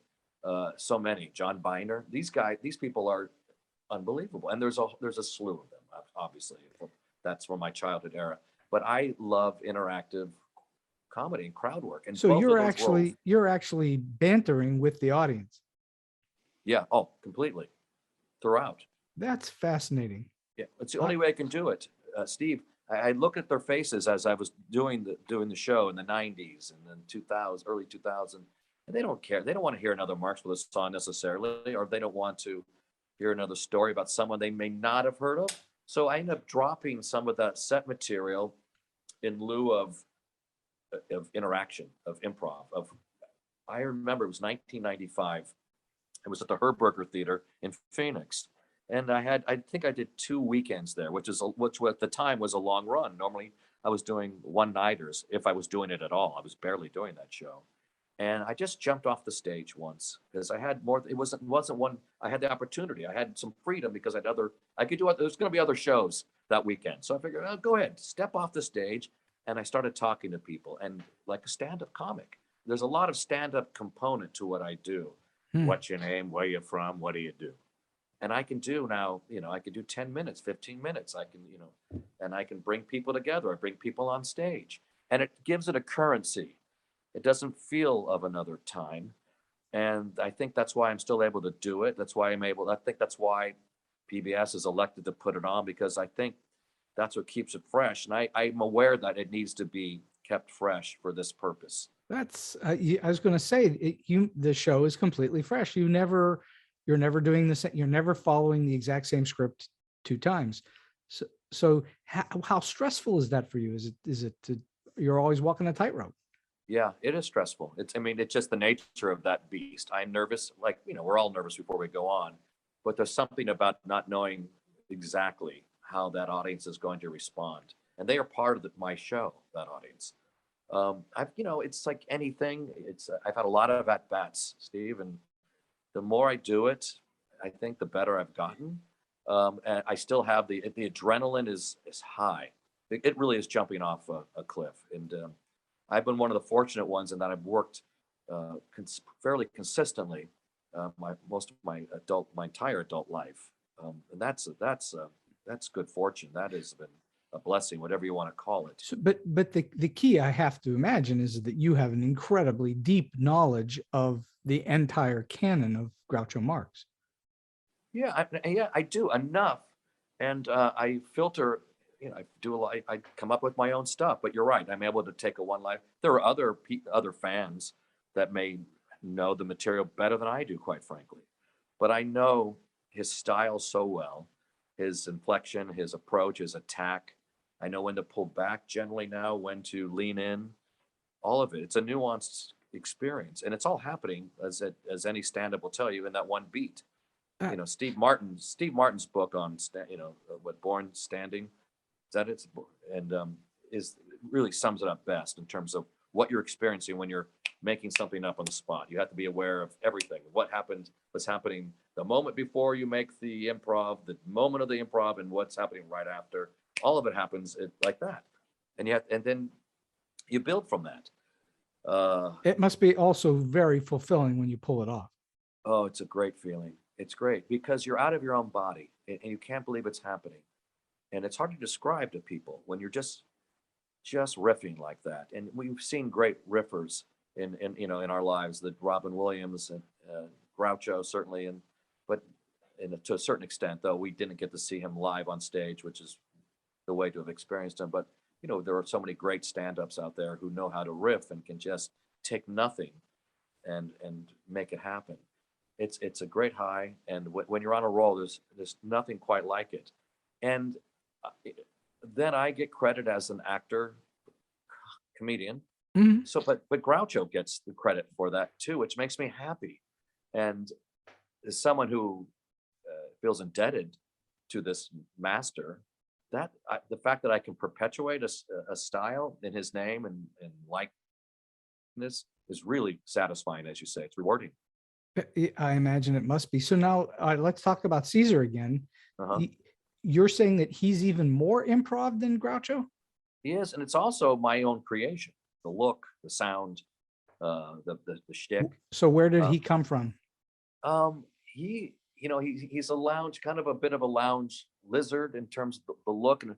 So many. John Biner. These people are unbelievable, and there's a slew of them. Obviously, that's from my childhood era. But I love interactive comedy and crowd work. And so you're actually bantering with the audience. Yeah. Oh, completely. Throughout. That's fascinating. Yeah, it's the only way I can do it, Steve. I look at their faces as I was doing the show in the 90s and then 2000, early 2000, and they don't care. They don't want to hear another Marx with a song necessarily, or they don't want to hear another story about someone they may not have heard of. So I end up dropping some of that set material in lieu of interaction, of improv. I remember it was 1995. It was at the Herberger Theater in Phoenix. And I think I did 2 weekends there, which at the time was a long run. Normally I was doing one-nighters, if I was doing it at all. I was barely doing that show. And I just jumped off the stage once because I had more. It wasn't one. I had the opportunity. I had some freedom because I could do it. There's going to be other shows that weekend. So I figured, oh, go ahead, step off the stage. And I started talking to people, and like a stand-up comic. There's a lot of stand-up component to what I do. What's your name? Where you from? What do you do? And I can do now, I can do 10 minutes, 15 minutes. I can, and I can bring people together. I bring people on stage, and it gives it a currency. It doesn't feel of another time. And I think that's why I'm still able to do it. I think that's why PBS is elected to put it on, because I think that's what keeps it fresh. And I'm aware that it needs to be kept fresh for this purpose. That's, I was going to say, the show is completely fresh. You're never doing this. You're never following the exact same script 2 times. So how stressful is that for you? Is it you're always walking a tightrope? Yeah, it is stressful. It's just the nature of that beast. I'm nervous. Like, we're all nervous before we go on, but there's something about not knowing exactly how that audience is going to respond. And they are part of my show, that audience. It's like anything. I've had a lot of at-bats, Steve, and the more I do it, I think the better I've gotten. And I still have the adrenaline is high. It really is jumping off a cliff. And I've been one of the fortunate ones in that I've worked fairly consistently my entire adult life. And that's good fortune. That has been a blessing, whatever you want to call it. So, but the key, I have to imagine, is that you have an incredibly deep knowledge of the entire canon of Groucho Marx. Yeah, I do enough, and I filter. I do a lot. I come up with my own stuff. But you're right. I'm able to take a one line. There are other fans that may know the material better than I do, quite frankly. But I know his style so well, his inflection, his approach, his attack. I know when to pull back generally now, when to lean in, all of it. It's a nuanced experience, and it's all happening, as any stand-up will tell you, in that one beat. Steve Martin's book on what Born Standing, is that it? And is really sums it up best in terms of what you're experiencing when you're making something up on the spot. You have to be aware of everything. What's happening the moment before you make the improv, the moment of the improv, and what's happening right after. All of it happens like that, and then you build from that. It must be also very fulfilling when you pull it off. Oh, it's a great feeling. It's great because you're out of your own body and you can't believe it's happening. And it's hard to describe to people when you're just riffing like that. And we've seen great riffers in our lives, that Robin Williams and Groucho certainly, but to a certain extent, though, we didn't get to see him live on stage, which is the way to have experienced him. But there are so many great stand-ups out there who know how to riff and can just take nothing and make it happen. It's a great high, and when you're on a roll, there's nothing quite like it. And then I get credit as an actor, comedian, Mhm. So, but Groucho gets the credit for that too, which makes me happy. And as someone who feels indebted to this master, the fact that I can perpetuate a style in his name and likeness is really satisfying, as you say. It's rewarding. I imagine it must be. So now let's talk about Caesar again. Uh-huh. You're saying that he's even more improv than Groucho? He is, and it's also my own creation. The look, the sound, the shtick. So where did he come from? He's a lounge, kind of a bit of a lounge lizard in terms of the look, and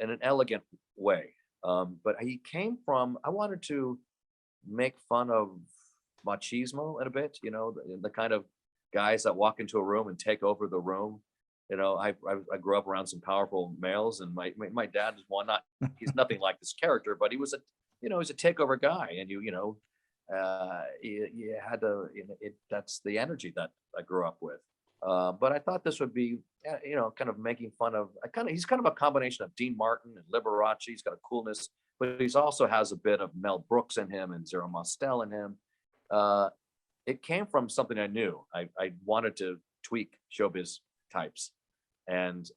in an elegant way. But he came from, I wanted to make fun of machismo in a bit, the kind of guys that walk into a room and take over the room. I grew up around some powerful males, and my dad is one. He's nothing like this character, but he was he's a takeover guy, and you had to, that's the energy that I grew up with. But I thought this would be, kind of making fun of, he's kind of a combination of Dean Martin and Liberace. He's got a coolness, but he's also has a bit of Mel Brooks in him and Zero Mostel in him. It came from something I knew. I wanted to tweak showbiz types and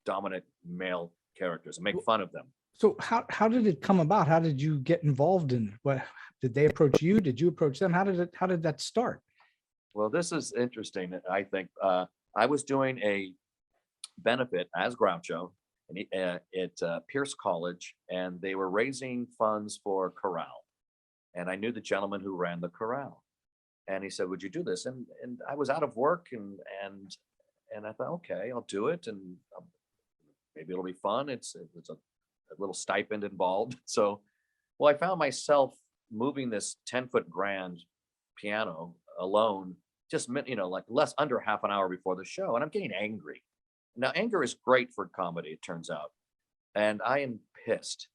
dominant male characters and make fun of them. So how did it come about? How did you get involved in it? What did they approach you? Did you approach them? How did that start? Well, this is interesting. I think I was doing a benefit as Groucho at Pierce College, and they were raising funds for chorale. And I knew the gentleman who ran the chorale, and he said, "Would you do this?" And I was out of work, and I thought, okay, I'll do it, and maybe it'll be fun. It's a little stipend involved. So, well, I found myself moving this 10-foot grand piano alone, just like under half an hour before the show, and I'm getting angry. Now, anger is great for comedy, it turns out, and I am pissed.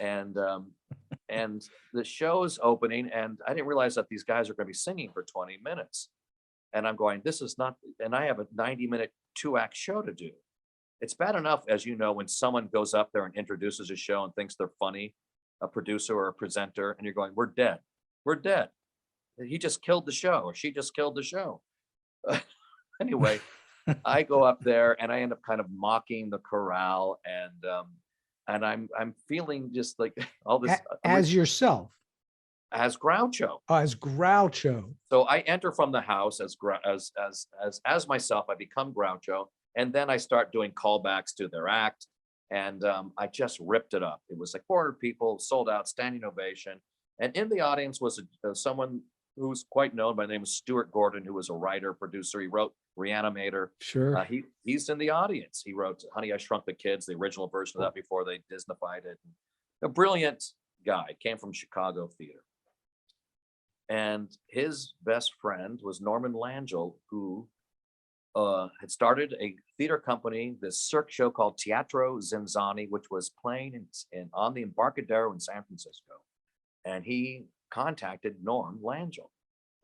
And the show is opening, and I didn't realize that these guys are going to be singing for 20 minutes. And I'm going, this is not, and I have a 90-minute 2-act show to do. It's bad enough, as you know, when someone goes up there and introduces a show and thinks they're funny, a producer or a presenter, and you're going, we're dead. We're dead. He just killed the show, or she just killed the show. Anyway, I go up there and I end up kind of mocking the chorale, and I'm feeling just like all this as yourself, as Groucho. As Groucho. So I enter from the house as myself. I become Groucho, and then I start doing callbacks to their act, and I just ripped it up. It was like 400 people, sold out, standing ovation, and in the audience was someone who's quite known by the name of Stuart Gordon, who was a writer, producer. He wrote Reanimator. Sure. He's in the audience. He wrote Honey, I Shrunk the Kids, the original version of that before they Disneyfied it. A brilliant guy, came from Chicago theater. And his best friend was Norman Langell, who had started a theater company, this cirque show called Teatro ZinZanni, which was playing on the Embarcadero in San Francisco. And he contacted Norm Langell.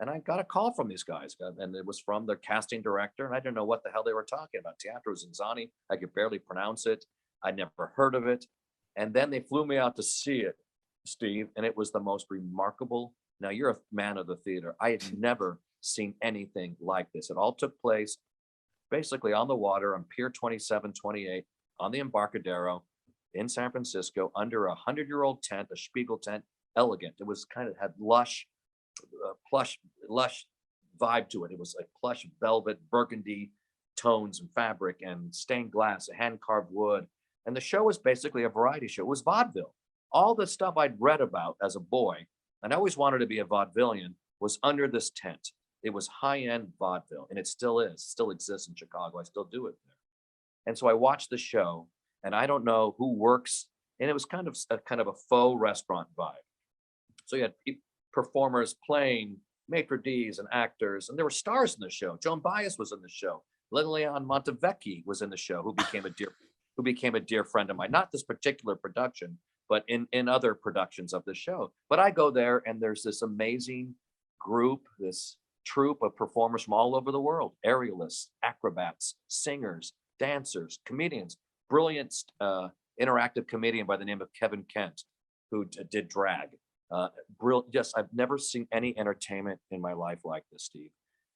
And I got a call from these guys, and it was from their casting director, and I didn't know what the hell they were talking about. Teatro ZinZanni, I could barely pronounce it. I'd never heard of it. And then they flew me out to see it, Steve, and it was the most remarkable. Now, you're a man of the theater. I had never seen anything like this. It all took place basically on the water on Pier 27, 28, on the Embarcadero in San Francisco, under a 100-year-old tent, a Spiegel tent, elegant. It was kind of had lush vibe to it. It was like plush velvet, burgundy tones and fabric and stained glass, hand carved wood. And the show was basically a variety show. It was vaudeville. All the stuff I'd read about as a boy, and I always wanted to be a vaudevillian, was under this tent. It was high-end vaudeville, and it still exists in Chicago. I still do it there. And so I watched the show, and I don't know who works, and it was kind of a faux restaurant vibe. So you had performers playing maitre d's and actors, and there were stars in the show. Joan Baez was in the show. Lilian Montevecchi was in the show, who became a dear friend of mine. Not this particular production, but in other productions of the show. But I go there, and there's this amazing group, this troupe of performers from all over the world: aerialists, acrobats, singers, dancers, comedians. Brilliant interactive comedian by the name of Kevin Kent, who did drag. Brilliant. Just, I've never seen any entertainment in my life like this, Steve.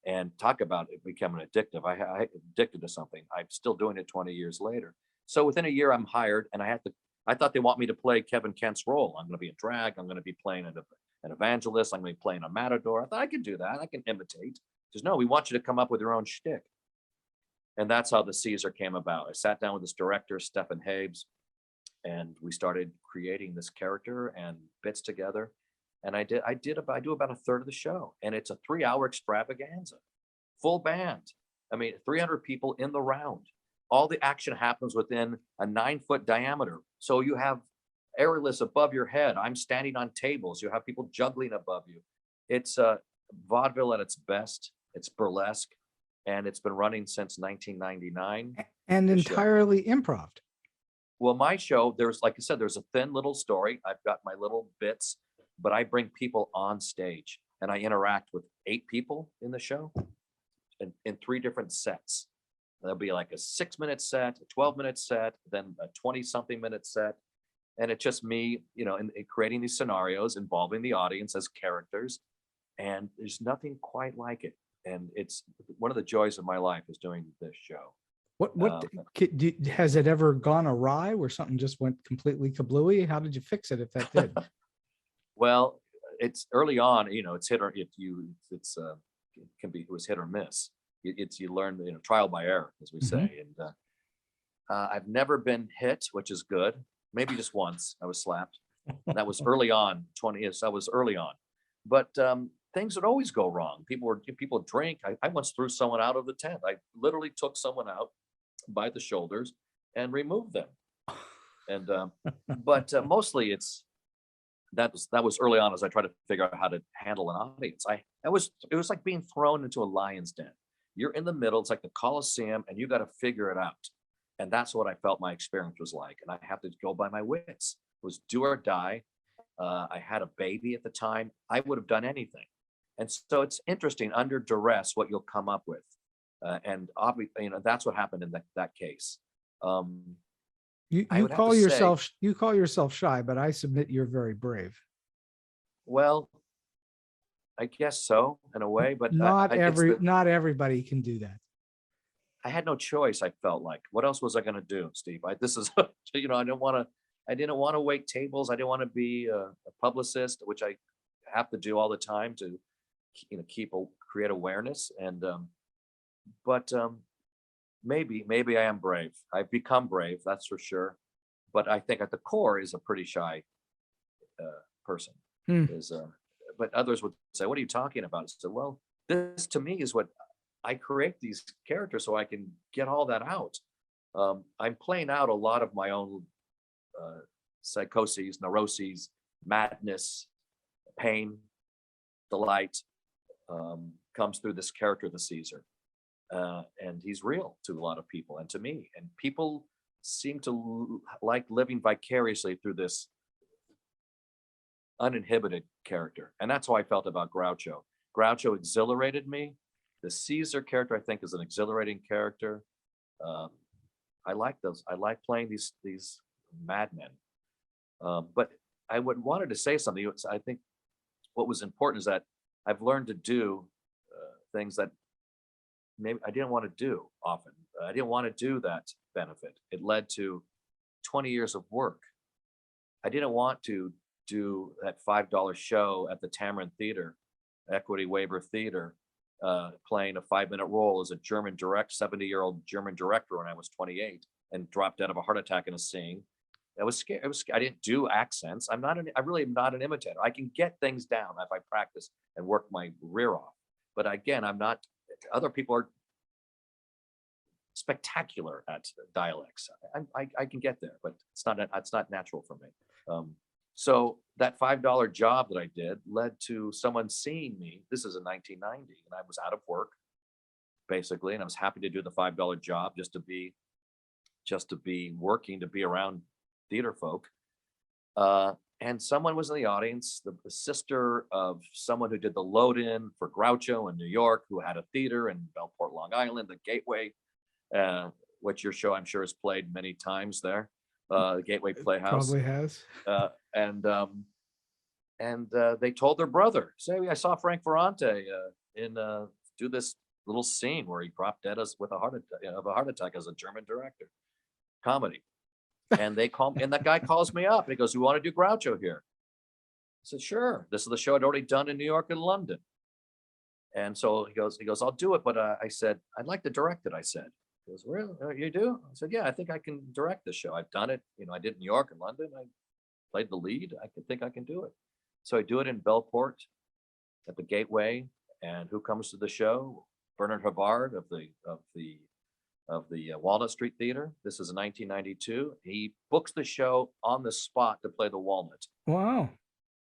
And talk about it becoming addictive. I addicted to something. I'm still doing it 20 years later. So within a year, I'm hired, and I thought they want me to play Kevin Kent's role. I'm going to be a drag. I'm going to be playing an evangelist. I'm going to be playing a matador. I thought I could do that. I can imitate. Because no, we want you to come up with your own shtick. And that's how the Caesar came about. I sat down with this director, Stephen Habes, and we started creating this character and bits together. And I do about a third of the show, and it's a 3-hour extravaganza, full band. I mean, 300 people in the round. All the action happens within a 9-foot diameter. So you have airless above your head. I'm standing on tables. You have people juggling above you. It's vaudeville at its best. It's burlesque, and it's been running since 1999. And entirely improv. Well, my show, there's, like I said, there's a thin little story. I've got my little bits, but I bring people on stage, and I interact with 8 people in the show in 3 different sets. There'll be like a 6-minute set, a 12-minute set, then a 20-something minute set. And it's just me, in creating these scenarios involving the audience as characters. And there's nothing quite like it. And it's one of the joys of my life is doing this show. Has it ever gone awry where something just went completely kablooey? How did you fix it if that did? Well, it's early on, it's hit or it was hit or miss. You learn, trial by error, as we say. And I've never been hit, which is good. Maybe just once I was slapped. That was early on, 20 years. That was early on. But things would always go wrong. People drink. I once threw someone out of the tent. I literally took someone out by the shoulders and removed them. And but mostly that was early on as I tried to figure out how to handle an audience. It was like being thrown into a lion's den. You're in the middle. It's like the Coliseum, and you got to figure it out. And that's what I felt my experience was like. And I have to go by my wits. It was do or die. I had a baby at the time. I would have done anything. And so it's interesting under duress what you'll come up with. And obviously, that's what happened in that case. You call yourself shy, but I submit you're very brave. Well, I guess so in a way, but not everybody can do that. I had no choice. I felt like, what else was I going to do, Steve? I didn't want to wait tables. I didn't want to be a publicist, which I have to do all the time to, create awareness. And, but maybe I am brave. I've become brave, that's for sure. But I think at the core is a pretty shy person. But others would say, what are you talking about? I said, well, this to me is what I create these characters so I can get all that out. I'm playing out a lot of my own psychoses, neuroses, madness, pain, delight comes through this character, the Caesar. And he's real to a lot of people and to me. And people seem to like living vicariously through this uninhibited character. And that's how I felt about Groucho. Groucho exhilarated me. The Caesar character, I think, is an exhilarating character. I like those. I like playing these madmen. But I wanted to say something. I think what was important is that I've learned to do things that maybe I didn't want to do often. I didn't want to do that benefit. It led to 20 years of work. I didn't want to do that $5 show at the Tamarind Theater, Equity Waiver Theater, playing a 5-minute role as a 70-year-old German director when I was 28 and dropped out of a heart attack in a scene. I was scared. I didn't do accents. I really am not an imitator. I can get things down if I practice and work my rear off. But again, I'm not. Other people are spectacular at dialects. I can get there, but it's not natural for me. So that $5 job that I did led to someone seeing me. This is in 1990, and I was out of work, basically, and I was happy to do the $5 job just to be working, to be around theater folk. And someone was in the audience, the sister of someone who did the load-in for Groucho in New York, who had a theater in Bellport, Long Island, the Gateway, which your show I'm sure has played many times there. The Gateway Playhouse. Probably has. and they told their brother, say, I saw Frank Ferrante in do this little scene where he dropped dead with a heart attack as a German director, comedy. And they call me, and that guy calls me up and he goes, "We want to do Groucho here." I said, "Sure." This is the show I'd already done in New York and London. And so he goes, "I'll do it." But I said, "I'd like to direct it." I said. He goes, "Really? You do?" I said, "Yeah, I think I can direct this show. I've done it. I did New York and London. I played the lead. I think I can do it." So I do it in Belport at the Gateway. And who comes to the show? Bernard Havard of the Walnut Street Theater. This is 1992. He books the show on the spot to play the Walnut. Wow.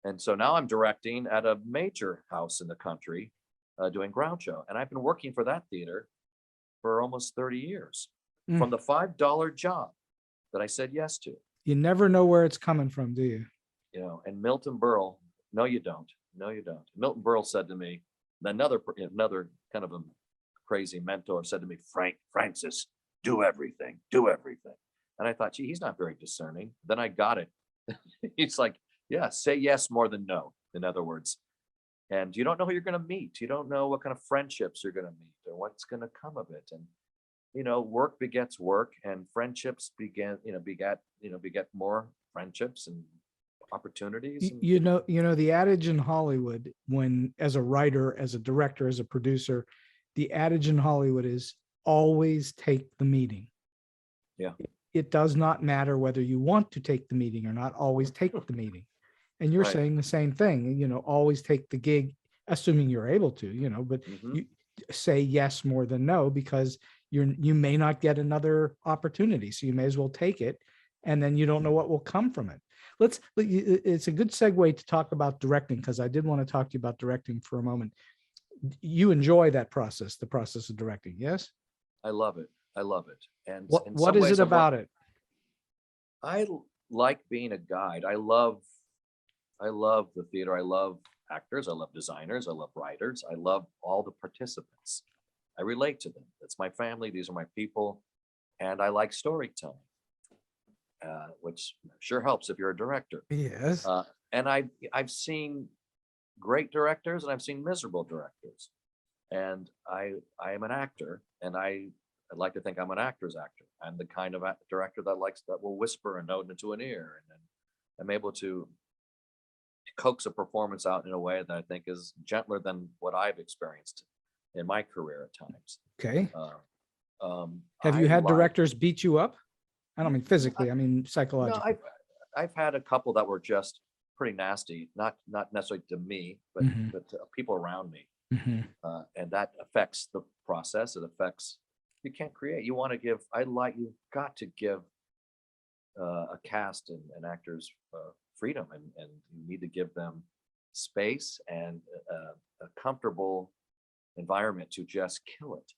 And so now I'm directing at a major house in the country, doing Groucho. And I've been working for that theater for almost 30 years from the $5 job that I said yes to. You never know where it's coming from, do you? And Milton Berle, no, you don't. No, you don't. Milton Berle said to me, another kind of a crazy mentor said to me, Francis, do everything. And I thought, gee, he's not very discerning. Then I got it. He's like, yeah, say yes more than no, in other words. And you don't know who you're going to meet. You don't know what kind of friendships you're going to meet or what's going to come of it. And, work begets work, and friendships beget more friendships and opportunities. The adage in Hollywood, when as a writer, as a director, as a producer, the adage in Hollywood is always take the meeting. Yeah. It does not matter whether you want to take the meeting or not, always take the meeting. And you're saying the same thing, always take the gig, assuming you're able to, but you say yes more than no, because you may not get another opportunity. So you may as well take it. And then you don't know what will come from it. It's a good segue to talk about directing, because I did want to talk to you about directing for a moment. You enjoy that process, the process of directing, yes? I love it. And what is it about it? I like being a guide. I love the theater. I love actors. I love designers. I love writers. I love all the participants. I relate to them. It's my family. These are my people. And I like storytelling, which sure helps if you're a director. Yes. And I've seen great directors and I've seen miserable directors. And I am an actor, and I'd like to think I'm an actor's actor. I'm the kind of director that will whisper a note into an ear, and then I'm able to coax a performance out in a way that I think is gentler than what I've experienced in my career at times. Okay. Have you had directors beat you up? I don't mean physically, I mean psychologically. No, I've had a couple that were just pretty nasty, not necessarily to me, but to people around me. And that affects the process. It affects, you can't create. You want to give, you've got to give a cast and actors freedom, and you need to give them space and a comfortable environment to just kill it.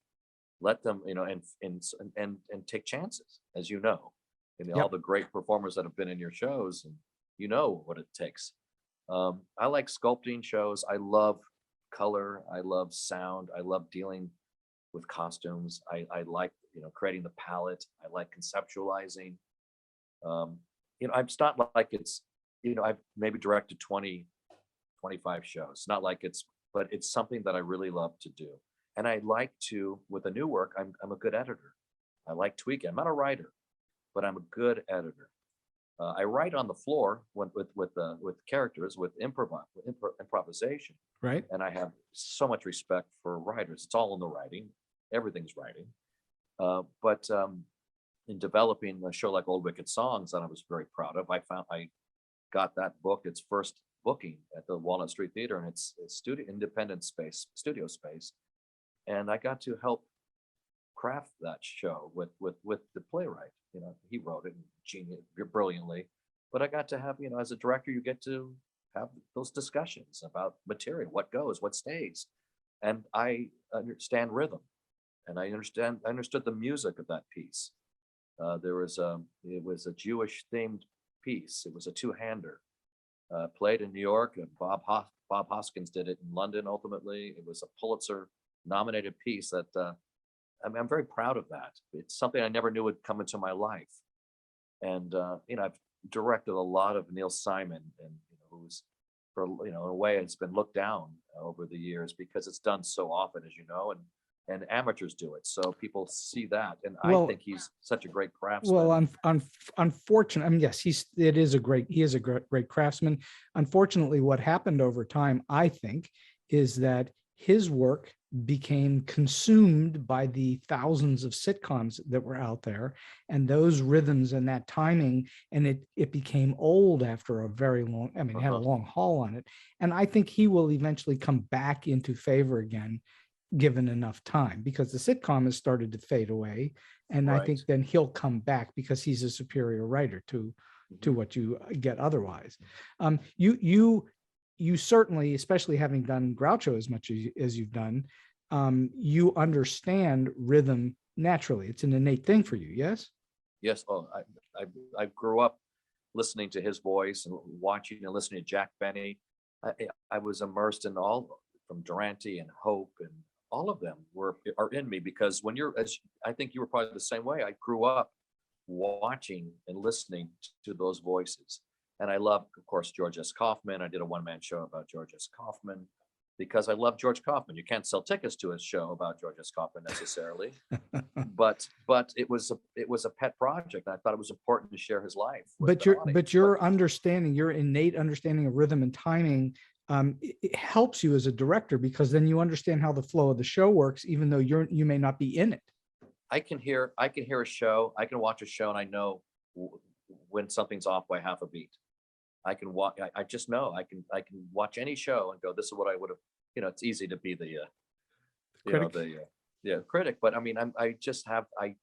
Let them, and take chances, as you know. All the great performers that have been in your shows, and you know what it takes. I like sculpting shows. I love color. I love sound. I love dealing with costumes. I like, creating the palette. I like conceptualizing. It's not like it's, I've maybe directed 20, 25 shows. Not like but it's something that I really love to do. And I like to, with the new work, I'm a good editor. I like tweaking. I'm not a writer, but I'm a good editor. I write on the floor with characters, with improvisation. Right. And I have so much respect for writers. It's all in the writing. Everything's writing. But in developing a show like Old Wicked Songs that I was very proud of, I got that book, its first booking at the Walnut Street Theater, and it's independent studio space. And I got to help craft that show with the playwright. He wrote it brilliantly, but I got to have, as a director, you get to have those discussions about material, what goes, what stays. And I understand rhythm, and I understood the music of that piece. It was a Jewish themed piece. It was a two-hander, played in New York, and Bob Hoskins did it in London. Ultimately, it was a Pulitzer nominated piece that I'm very proud of that. It's something I never knew would come into my life. And I've directed a lot of Neil Simon, and who's, for in a way, it's been looked down over the years because it's done so often, as you know, and amateurs do it, so people see that, and I think he's such a great craftsman. Well, unfortunately, I mean, yes, he is a great craftsman. Unfortunately, what happened over time, I think, is that his work became consumed by the thousands of sitcoms that were out there, and those rhythms and that timing, and it became old after a very long, I mean, it had a long haul on it. And I think he will eventually come back into favor again, given enough time, because the sitcom has started to fade away. And I think then he'll come back because he's a superior writer to what you get otherwise. You certainly, especially having done Groucho as much as you've done, you understand rhythm naturally. It's an innate thing for you, yes? Yes. Oh, I grew up listening to his voice and watching and listening to Jack Benny. I was immersed in all, from Durante and Hope, and all of them are in me, because when I think you were probably the same way. I grew up watching and listening to those voices. And I love, of course, George S. Kaufman. I did a one-man show about George S. Kaufman because I love George Kaufman. You can't sell tickets to a show about George S. Kaufman necessarily, but it was a pet project. And I thought it was important to share his life. But your understanding, your innate understanding of rhythm and timing, it helps you as a director, because then you understand how the flow of the show works, even though you may not be in it. I can hear a show. I can watch a show, and I know when something's off by half a beat. I can watch. I just know. I can watch any show and go, "This is what I would have." It's easy to be the critic. Critic. But I mean, I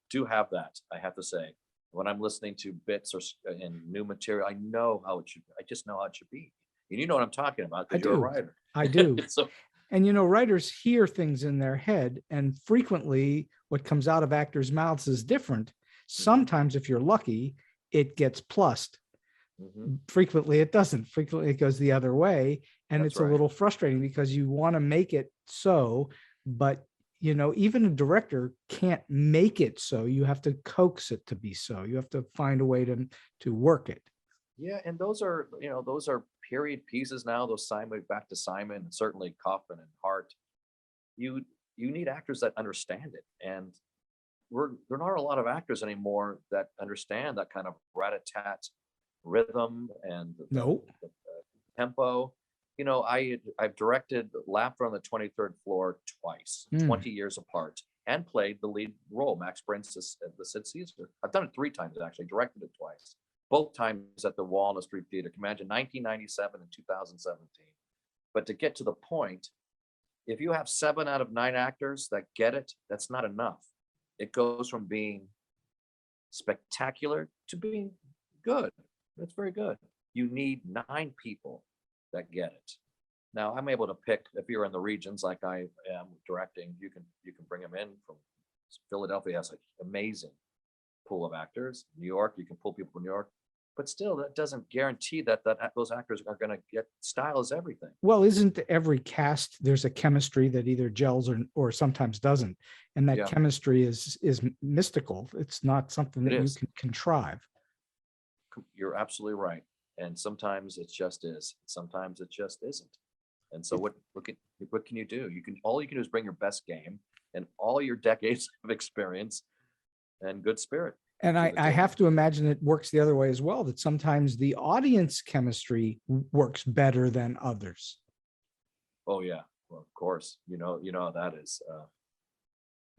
do have that. I have to say, when I'm listening to bits or in new material, I know how it should. I just know how it should be. And you know what I'm talking about because you're a writer. I do. So, and writers hear things in their head, and frequently what comes out of actors' mouths is different. Sometimes, if you're lucky, it gets plussed. Frequently it doesn't. Frequently it goes the other way, and it's a little frustrating because you want to make it so, but even a director can't make it so. You have to coax it to be so. You have to find a way to work it. Yeah, and those are period pieces now. Those back to Simon, and certainly Kaufman and Hart. You need actors that understand it, and there are not a lot of actors anymore that understand that kind of rat-a-tat rhythm and the tempo. I've directed Laughter on the 23rd Floor twice, 20 years apart, and played the lead role, Max Prince, the Sid Caesar. I've done it 3 times actually, directed it twice. Both times at the Walnut Street Theater. Can you imagine, 1997 and 2017. But to get to the point, if you have 7 out of 9 actors that get it, that's not enough. It goes from being spectacular to being good. That's very good. You need 9 people that get it. Now, I'm able to pick, if you're in the regions like I am directing, you can bring them in from Philadelphia. Has an amazing pool of actors. New York, you can pull people from New York, but still, that doesn't guarantee that those actors are going to get. Style is everything. Well, isn't every cast, there's a chemistry that either gels or sometimes doesn't, and that chemistry is mystical. It's not something that you can contrive. You're absolutely right, and sometimes it just is. Sometimes it just isn't. And so, what can you do? All you can do is bring your best game and all your decades of experience and good spirit. And I have to imagine it works the other way as well, that sometimes the audience chemistry works better than others. Oh yeah, well, of course, you know how that is.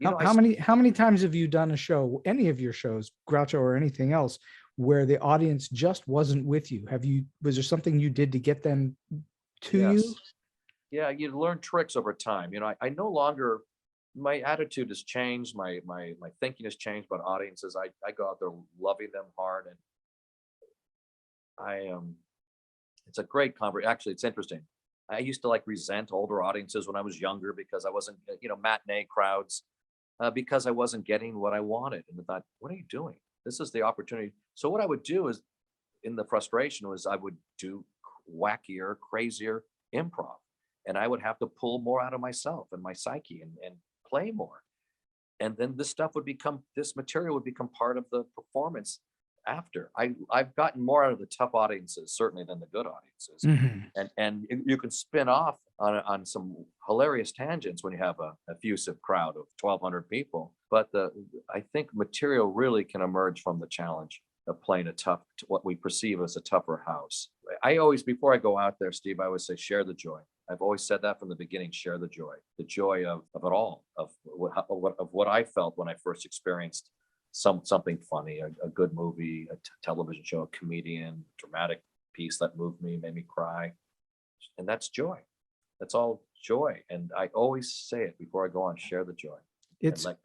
How many times have you done a show, any of your shows, Groucho or anything else, where the audience just wasn't with you? Was there something you did to get them to you? Yeah, you learn tricks over time. I no longer. My attitude has changed. My thinking has changed about audiences. I go out there loving them hard, and it's a great conversation. Actually, it's interesting. I used to resent older audiences when I was younger because I wasn't, matinee crowds, because I wasn't getting what I wanted. And I thought, what are you doing? This is the opportunity. So what I would do is, in the frustration, was I would do wackier, crazier improv, and I would have to pull more out of myself and my psyche and play more. And then this material would become part of the performance. after. I've gotten more out of the tough audiences certainly than the good audiences, Mhm. and you can spin off on some hilarious tangents when you have a effusive crowd of 1,200 people. But I think material really can emerge from the challenge of playing a tough, what we perceive as a tougher house. I always, before I go out there, Steve, I always say share the joy. I've always said that from the beginning. Share the joy of it all, of what I felt when I first experienced something funny, a good movie, a television show, a comedian, dramatic piece that moved me, made me cry, and that's joy. That's all joy. And I always say it before I go on: share the joy. It's let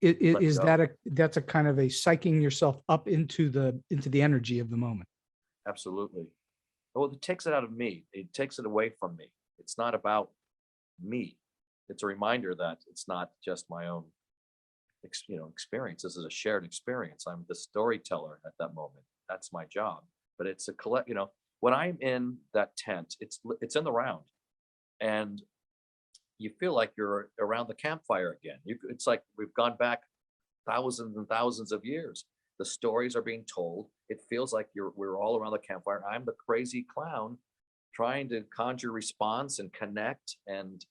is go. that's a kind of a psyching yourself up into the energy of the moment. Absolutely. Well, it takes it out of me. It takes it away from me. It's not about me. It's a reminder that it's not just my own experience. This is a shared experience. I'm the storyteller at that moment. That's my job. But it's a collect. When I'm in that tent, it's in the round, and you feel like you're around the campfire again. It's like we've gone back thousands and thousands of years. The stories are being told. It feels like we're all around the campfire. I'm the crazy clown trying to conjure response and connect and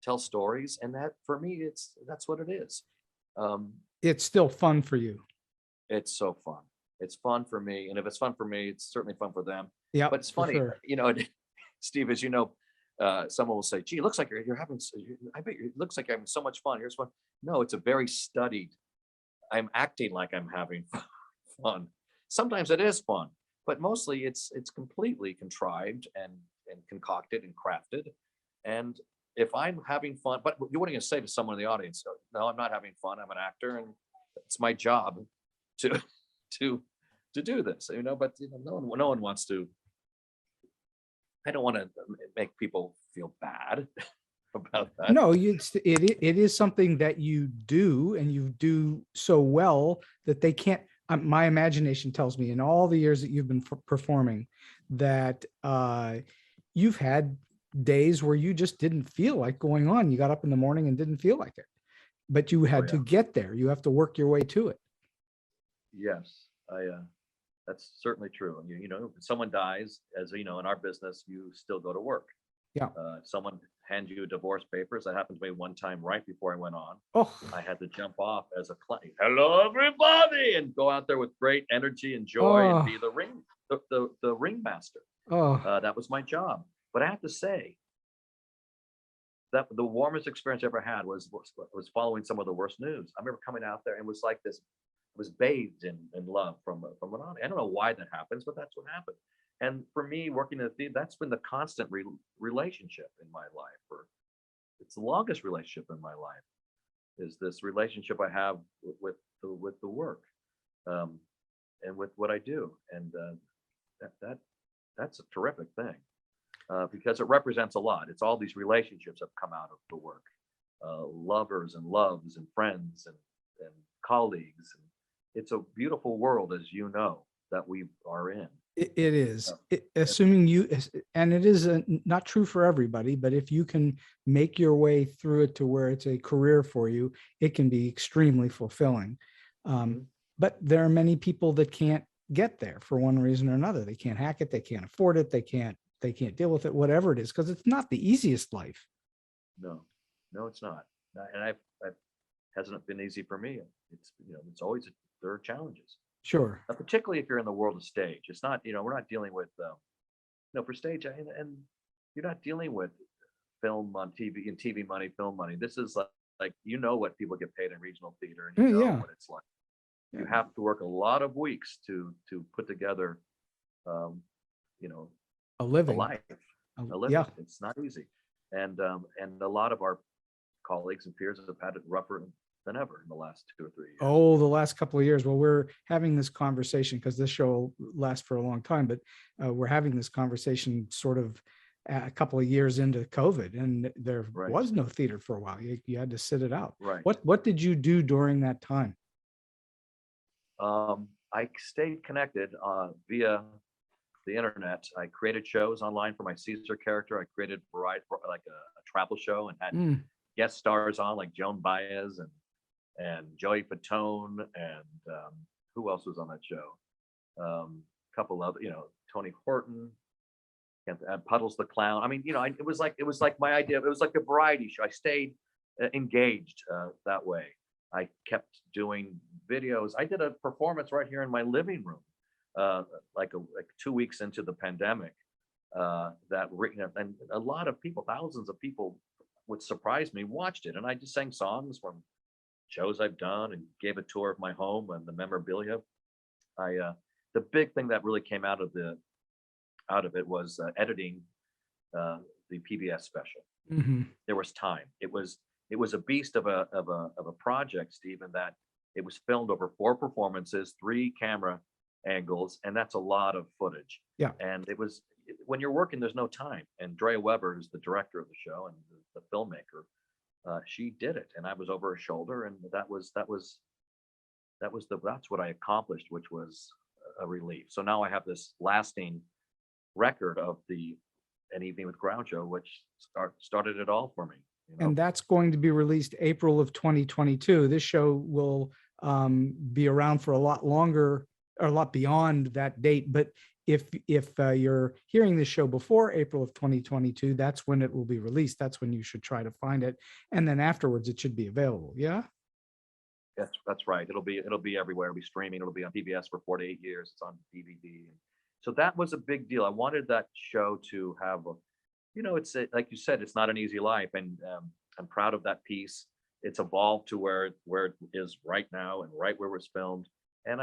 tell stories. And that, for me, that's what it is. It's still fun for you. It's so fun. It's fun for me. And if it's fun for me, it's certainly fun for them. Yeah, but it's funny, sure. Steve, as you know, someone will say, gee, it looks like you're having, I bet it looks like you're having so much fun. Here's fun. No, it's a very studied, I'm acting like I'm having fun. Sometimes it is fun, but mostly it's completely contrived and concocted and crafted. And if I'm having fun, but what are you going to say to someone in the audience? No, I'm not having fun. I'm an actor, and it's my job to do this. But no one wants to. I don't want to make people feel bad about that. No, it is something that you do, and you do so well that they can't. My imagination tells me in all the years that you've been performing that you've had days where you just didn't feel like going on. You got up in the morning and didn't feel like it, but you had to get there. You have to work your way to it. Yes, that's certainly true. If someone dies, as you know, in our business, you still go to work. Yeah. If someone hands you divorce papers, that happened to me one time right before I went on. Oh, I had to jump off as a client. Hello, everybody, and go out there with great energy and joy and be the ringmaster. That was my job. But I have to say that the warmest experience I ever had was following some of the worst news. I remember coming out there and it was like this. Was bathed in love from an audience. I don't know why that happens, but that's what happened. And for me, working in the theater, that's been the constant relationship in my life. It's the longest relationship in my life. Is this relationship I have with the work, and with what I do, and that's a terrific thing, because it represents a lot. It's all these relationships that come out of the work, lovers and loves and friends and colleagues. And it's a beautiful world, as you know, that we are in. It is. Assuming you, and it is not true for everybody, but if you can make your way through it to where it's a career for you, it can be extremely fulfilling. But there are many people that can't get there for one reason or another. They can't hack it. They can't afford it. They can't deal with it, whatever it is, because it's not the easiest life. No, it's not. And I've hasn't been easy for me. It's always, there are challenges. Sure. Particularly if you're in the world of stage. It's not, we're not dealing with, for stage, and you're not dealing with film on TV and TV money, film money. This is like what people get paid in regional theater, and you know what it's like. You have to work a lot of weeks to put together, a living. A life. A living. Yeah. It's not easy. And a lot of our colleagues and peers have had it rougher than ever in the last 2 or 3 years. Oh, the last couple of years. Well, we're having this conversation because this show will last for a long time, but we're having this conversation sort of a couple of years into COVID, and there was no theater for a while. You had to sit it out. Right. What did you do during that time? I stayed connected via the internet. I created shows online for my Caesar character. I created like a travel show and had guest stars on, like Joan Baez and Joey Fatone, and who else was on that show? A couple of, Tony Horton, and Puddles the Clown. I mean, it was like my idea. It was like a variety show. I stayed engaged that way. I kept doing videos. I did a performance right here in my living room, like 2 weeks into the pandemic. And a lot of people, thousands of people, would surprise me, watched it, and I just sang songs from shows I've done and gave a tour of my home and the memorabilia. The big thing that really came out of it was editing the PBS special. Mm-hmm. There was time. It was a beast of a project, Stephen, that it was filmed over 4 performances, 3 camera angles, and that's a lot of footage. Yeah. And when you're working, there's no time. And Drea Weber is the director of the show and the filmmaker. She did it, and I was over her shoulder, and that's what I accomplished, which was a relief. So now I have this lasting record of An Evening with Groucho, which started it all for me. And that's going to be released April of 2022. This show will be around for a lot longer, or a lot beyond that date. But if you're hearing this show before April of 2022, that's when it will be released. That's when you should try to find it. And then afterwards, it should be available. Yeah. Yes, that's right. It'll be everywhere. It'll be streaming. It'll be on PBS for 4 to 8 years. It's on DVD. So that was a big deal. I wanted that show to have it's like you said, it's not an easy life, and I'm proud of that piece. It's evolved to where it is right now, and right where it was filmed. And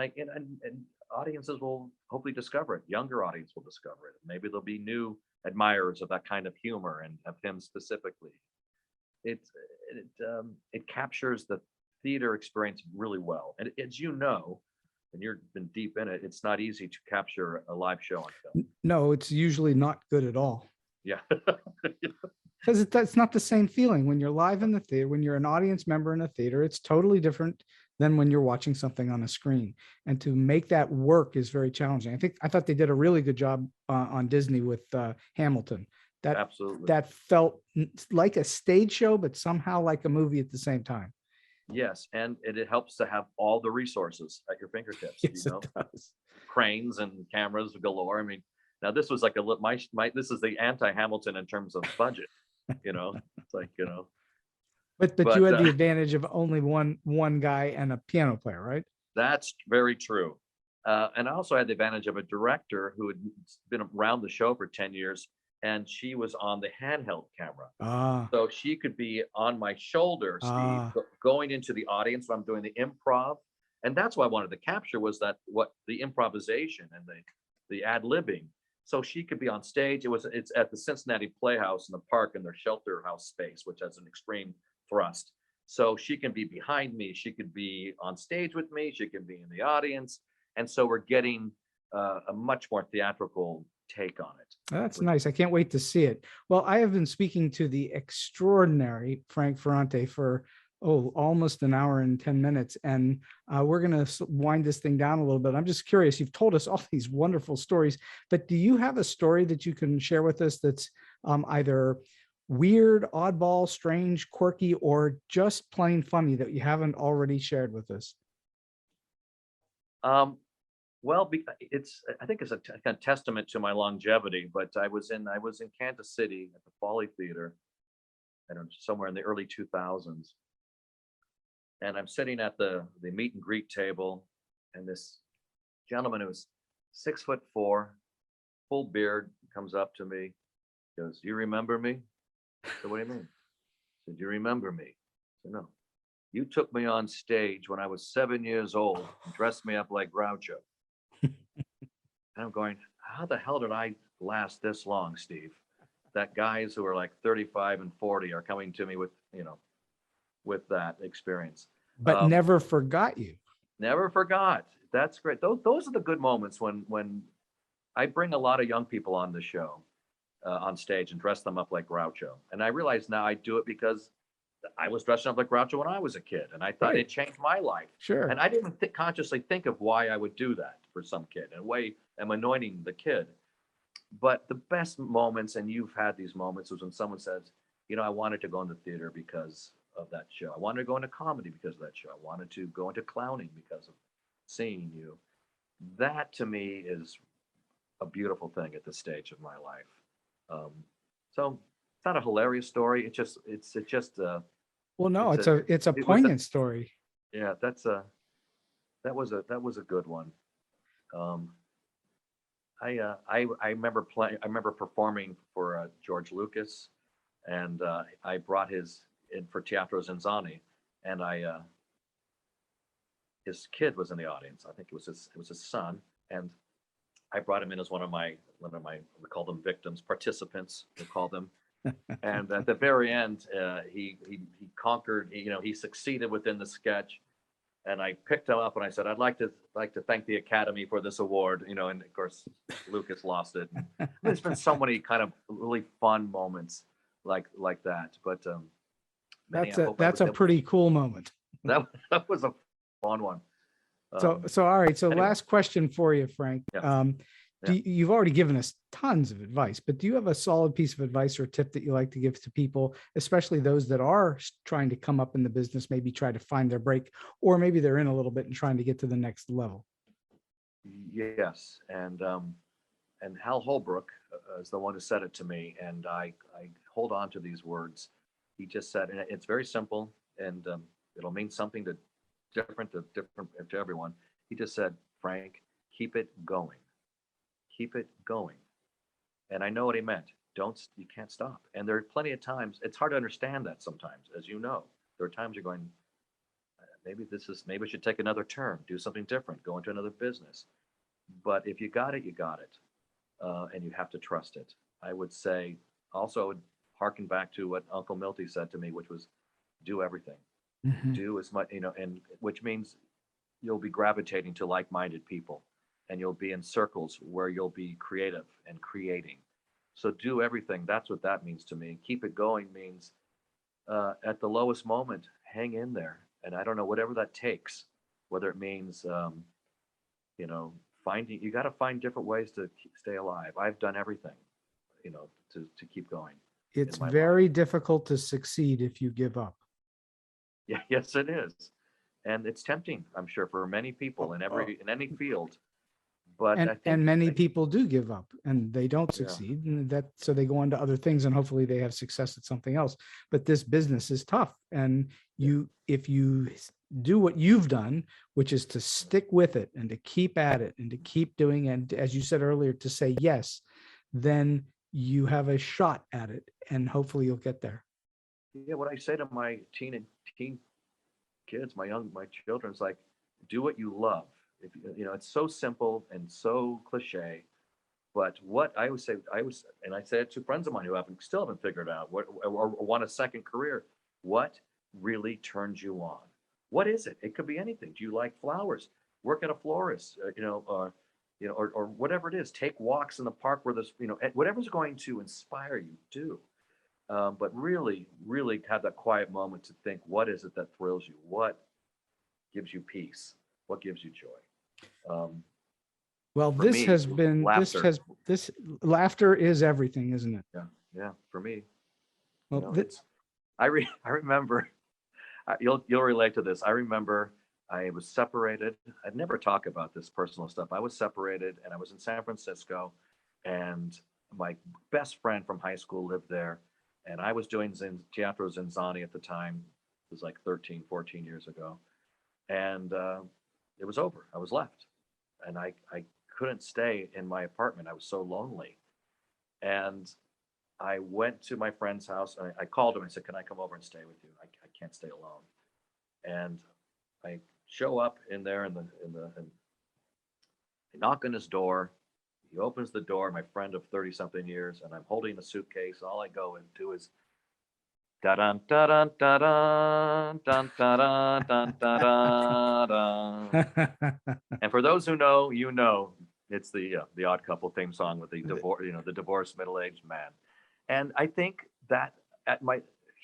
audiences will hopefully discover it. Younger audience will discover it. Maybe there'll be new admirers of that kind of humor and of him specifically. It captures the theater experience really well. And as you know, and you've been deep in it, it's not easy to capture a live show on film. No, it's usually not good at all. Yeah. Because it's not the same feeling when you're live in the theater. When you're an audience member in a theater, it's totally different than when you're watching something on a screen. And to make that work is very challenging. I thought they did a really good job on Disney with Hamilton. Absolutely. That felt like a stage show, but somehow like a movie at the same time. Yes, and it helps to have all the resources at your fingertips. Yes, it does. Cranes and cameras galore. I mean, now this was like this is the anti-Hamilton in terms of budget. It's like But you had the advantage of only one guy and a piano player, right? That's very true. And I also had the advantage of a director who had been around the show for 10 years, and she was on the handheld camera. So she could be on my shoulder, Steve, going into the audience when I'm doing the improv. And that's what I wanted to capture, was the improvisation and the ad-libbing. So she could be on stage. It's at the Cincinnati Playhouse in the park, in their shelter house space, which has an extreme thrust. So she can be behind me. She could be on stage with me. She can be in the audience. And so we're getting a much more theatrical take on it. That's nice. I can't wait to see it. Well, I have been speaking to the extraordinary Frank Ferrante for almost an hour and 10 minutes. And we're going to wind this thing down a little bit. I'm just curious. You've told us all these wonderful stories, but do you have a story that you can share with us that's either weird, oddball, strange, quirky, or just plain funny that you haven't already shared with us? Well, I think it's a kind of testament to my longevity, but I was in Kansas City at the Folly Theater, I don't know, somewhere in the early 2000s. And I'm sitting at the meet and greet table, and this gentleman who was 6'4", full beard, comes up to me, goes, "You remember me?" I said, "What do you mean?" He said, "Do you remember me?" I said, "No. You took me on stage when I was 7 years old and dressed me up like Groucho." And I'm going, how the hell did I last this long, Steve? That guys who are like 35 and 40 are coming to me with that experience. But never forgot you. Never forgot. That's great. Those are the good moments when I bring a lot of young people on the show, on stage, and dress them up like Groucho. And I realize now I do it because I was dressing up like Groucho when I was a kid, and I thought it changed my life. Sure. And I didn't consciously think of why I would do that for some kid. In a way, I'm anointing the kid. But the best moments, and you've had these moments, was when someone says, I wanted to go into theater because of that show. I wanted to go into comedy because of that show. I wanted to go into clowning because of seeing you. that to me is a beautiful thing at this stage of my life. So it's not a hilarious story. Well, no, it's it's a it was a, poignant story. yeah, that was a good one. Um, I remember playing. I remember performing for George Lucas, and I brought his in for Teatro ZinZanni, and his kid was in the audience. I think it was his son, and I brought him in as one of my we call them victims, participants. We call them. And at the very end, he conquered. He succeeded within the sketch, and I picked him up and I said, "I'd like to thank the Academy for this award." And of course, Lucas lost it. There's been so many kind of really fun moments like that. But That's a pretty cool moment. that was a fun one. So all right. So anyway. last question for you, Frank. Yeah. You've already given us tons of advice, but do you have a solid piece of advice or tip that you like to give to people, especially those that are trying to come up in the business, maybe try to find their break, or maybe they're in a little bit and trying to get to the next level? Yes, and Hal Holbrook is the one who said it to me, and I hold on to these words. He just said, and it's very simple, and it'll mean something different to everyone. He just said, "Frank, keep it going. Keep it going." And I know what he meant. You can't stop. And there are plenty of times, it's hard to understand that sometimes, as you know. There are times you're going, maybe I should take another turn, do something different, go into another business. But if you got it, you got it. And you have to trust it. I would say, also harken back to what Uncle Milty said to me, which was do everything. Mm-hmm. Do as much, and which means you'll be gravitating to like-minded people, and you'll be in circles where you'll be creative and creating. So do everything. That's what that means to me. Keep it going means at the lowest moment, hang in there. And I don't know, whatever that takes, whether it means, you got to find different ways to stay alive. I've done everything, to keep going. It's very difficult to succeed if you give up. Yeah, yes, it is. And it's tempting, I'm sure, for many people in any field. But many people do give up and they don't succeed, and so they go on to other things and hopefully they have success at something else. But this business is tough, and if you do what you've done, which is to stick with it and to keep at it and to keep doing, and as you said earlier, to say yes, then you have a shot at it, and hopefully you'll get there. Yeah, what I say to my teen kids, my children, is like, do what you love. If it's so simple and so cliche, but what I always say, and I say it to friends of mine who still haven't figured out what or want a second career. What really turns you on? What is it? It could be anything. Do you like flowers? Work at a florist, or whatever it is. Take walks in the park where there's, whatever's going to inspire you, do. But really, really have that quiet moment to think, what is it that thrills you? What gives you peace? What gives you joy? Well, this me, has been laughter. this laughter is everything, isn't it? Yeah. For me, Well, I remember. You'll relate to this. I remember I was separated. I'd never talk about this personal stuff. I was separated, and I was in San Francisco, and my best friend from high school lived there, and I was doing Teatro ZinZanni at the time. It was like 13, 14 years ago, and it was over. I was left, and I couldn't stay in my apartment. I was so lonely, and I went to my friend's house. And I called him. I said, "Can I come over and stay with you? I can't stay alone." And I show up in there, and I knock on his door. He opens the door. My friend of 30-something years, and I'm holding a suitcase. All I go and do is da dun da dun da dun dun da dun dun da dun. And for those who know, it's the Odd Couple theme song with the the divorced middle-aged man. And I think that my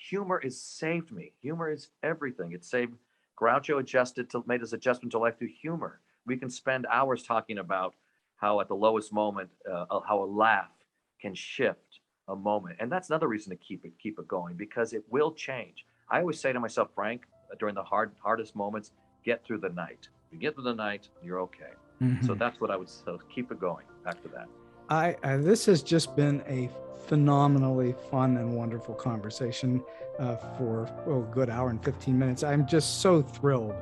humor has saved me. Humor is everything. It saved Groucho made his adjustment to life through humor. We can spend hours talking about how at the lowest moment, how a laugh can shift a moment. And that's another reason to keep it going, because it will change. I always say to myself, Frank, during the hardest moments, get through the night. You get through the night, you're okay. So that's what I would so keep it going after that. This has just been a phenomenally fun and wonderful conversation for a good hour and 15 minutes. I'm just so thrilled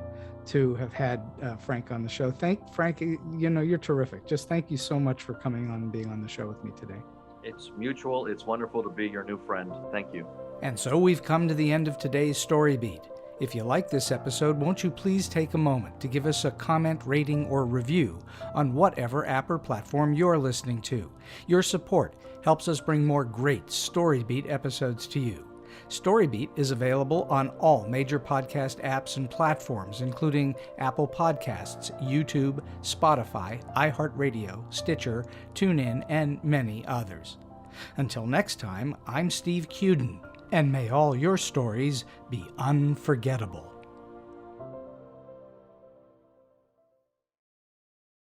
to have had Frank on the show. Frank, you're terrific. Just thank you so much for coming on and being on the show with me today. It's mutual. It's wonderful to be your new friend. Thank you. And so we've come to the end of today's Story Beat. If you like this episode, won't you please take a moment to give us a comment, rating, or review on whatever app or platform you're listening to. Your support helps us bring more great Story Beat episodes to you. Story Beat is available on all major podcast apps and platforms, including Apple Podcasts, YouTube, Spotify, iHeartRadio, Stitcher, TuneIn, and many others. Until next time, I'm Steve Cuden, and may all your stories be unforgettable.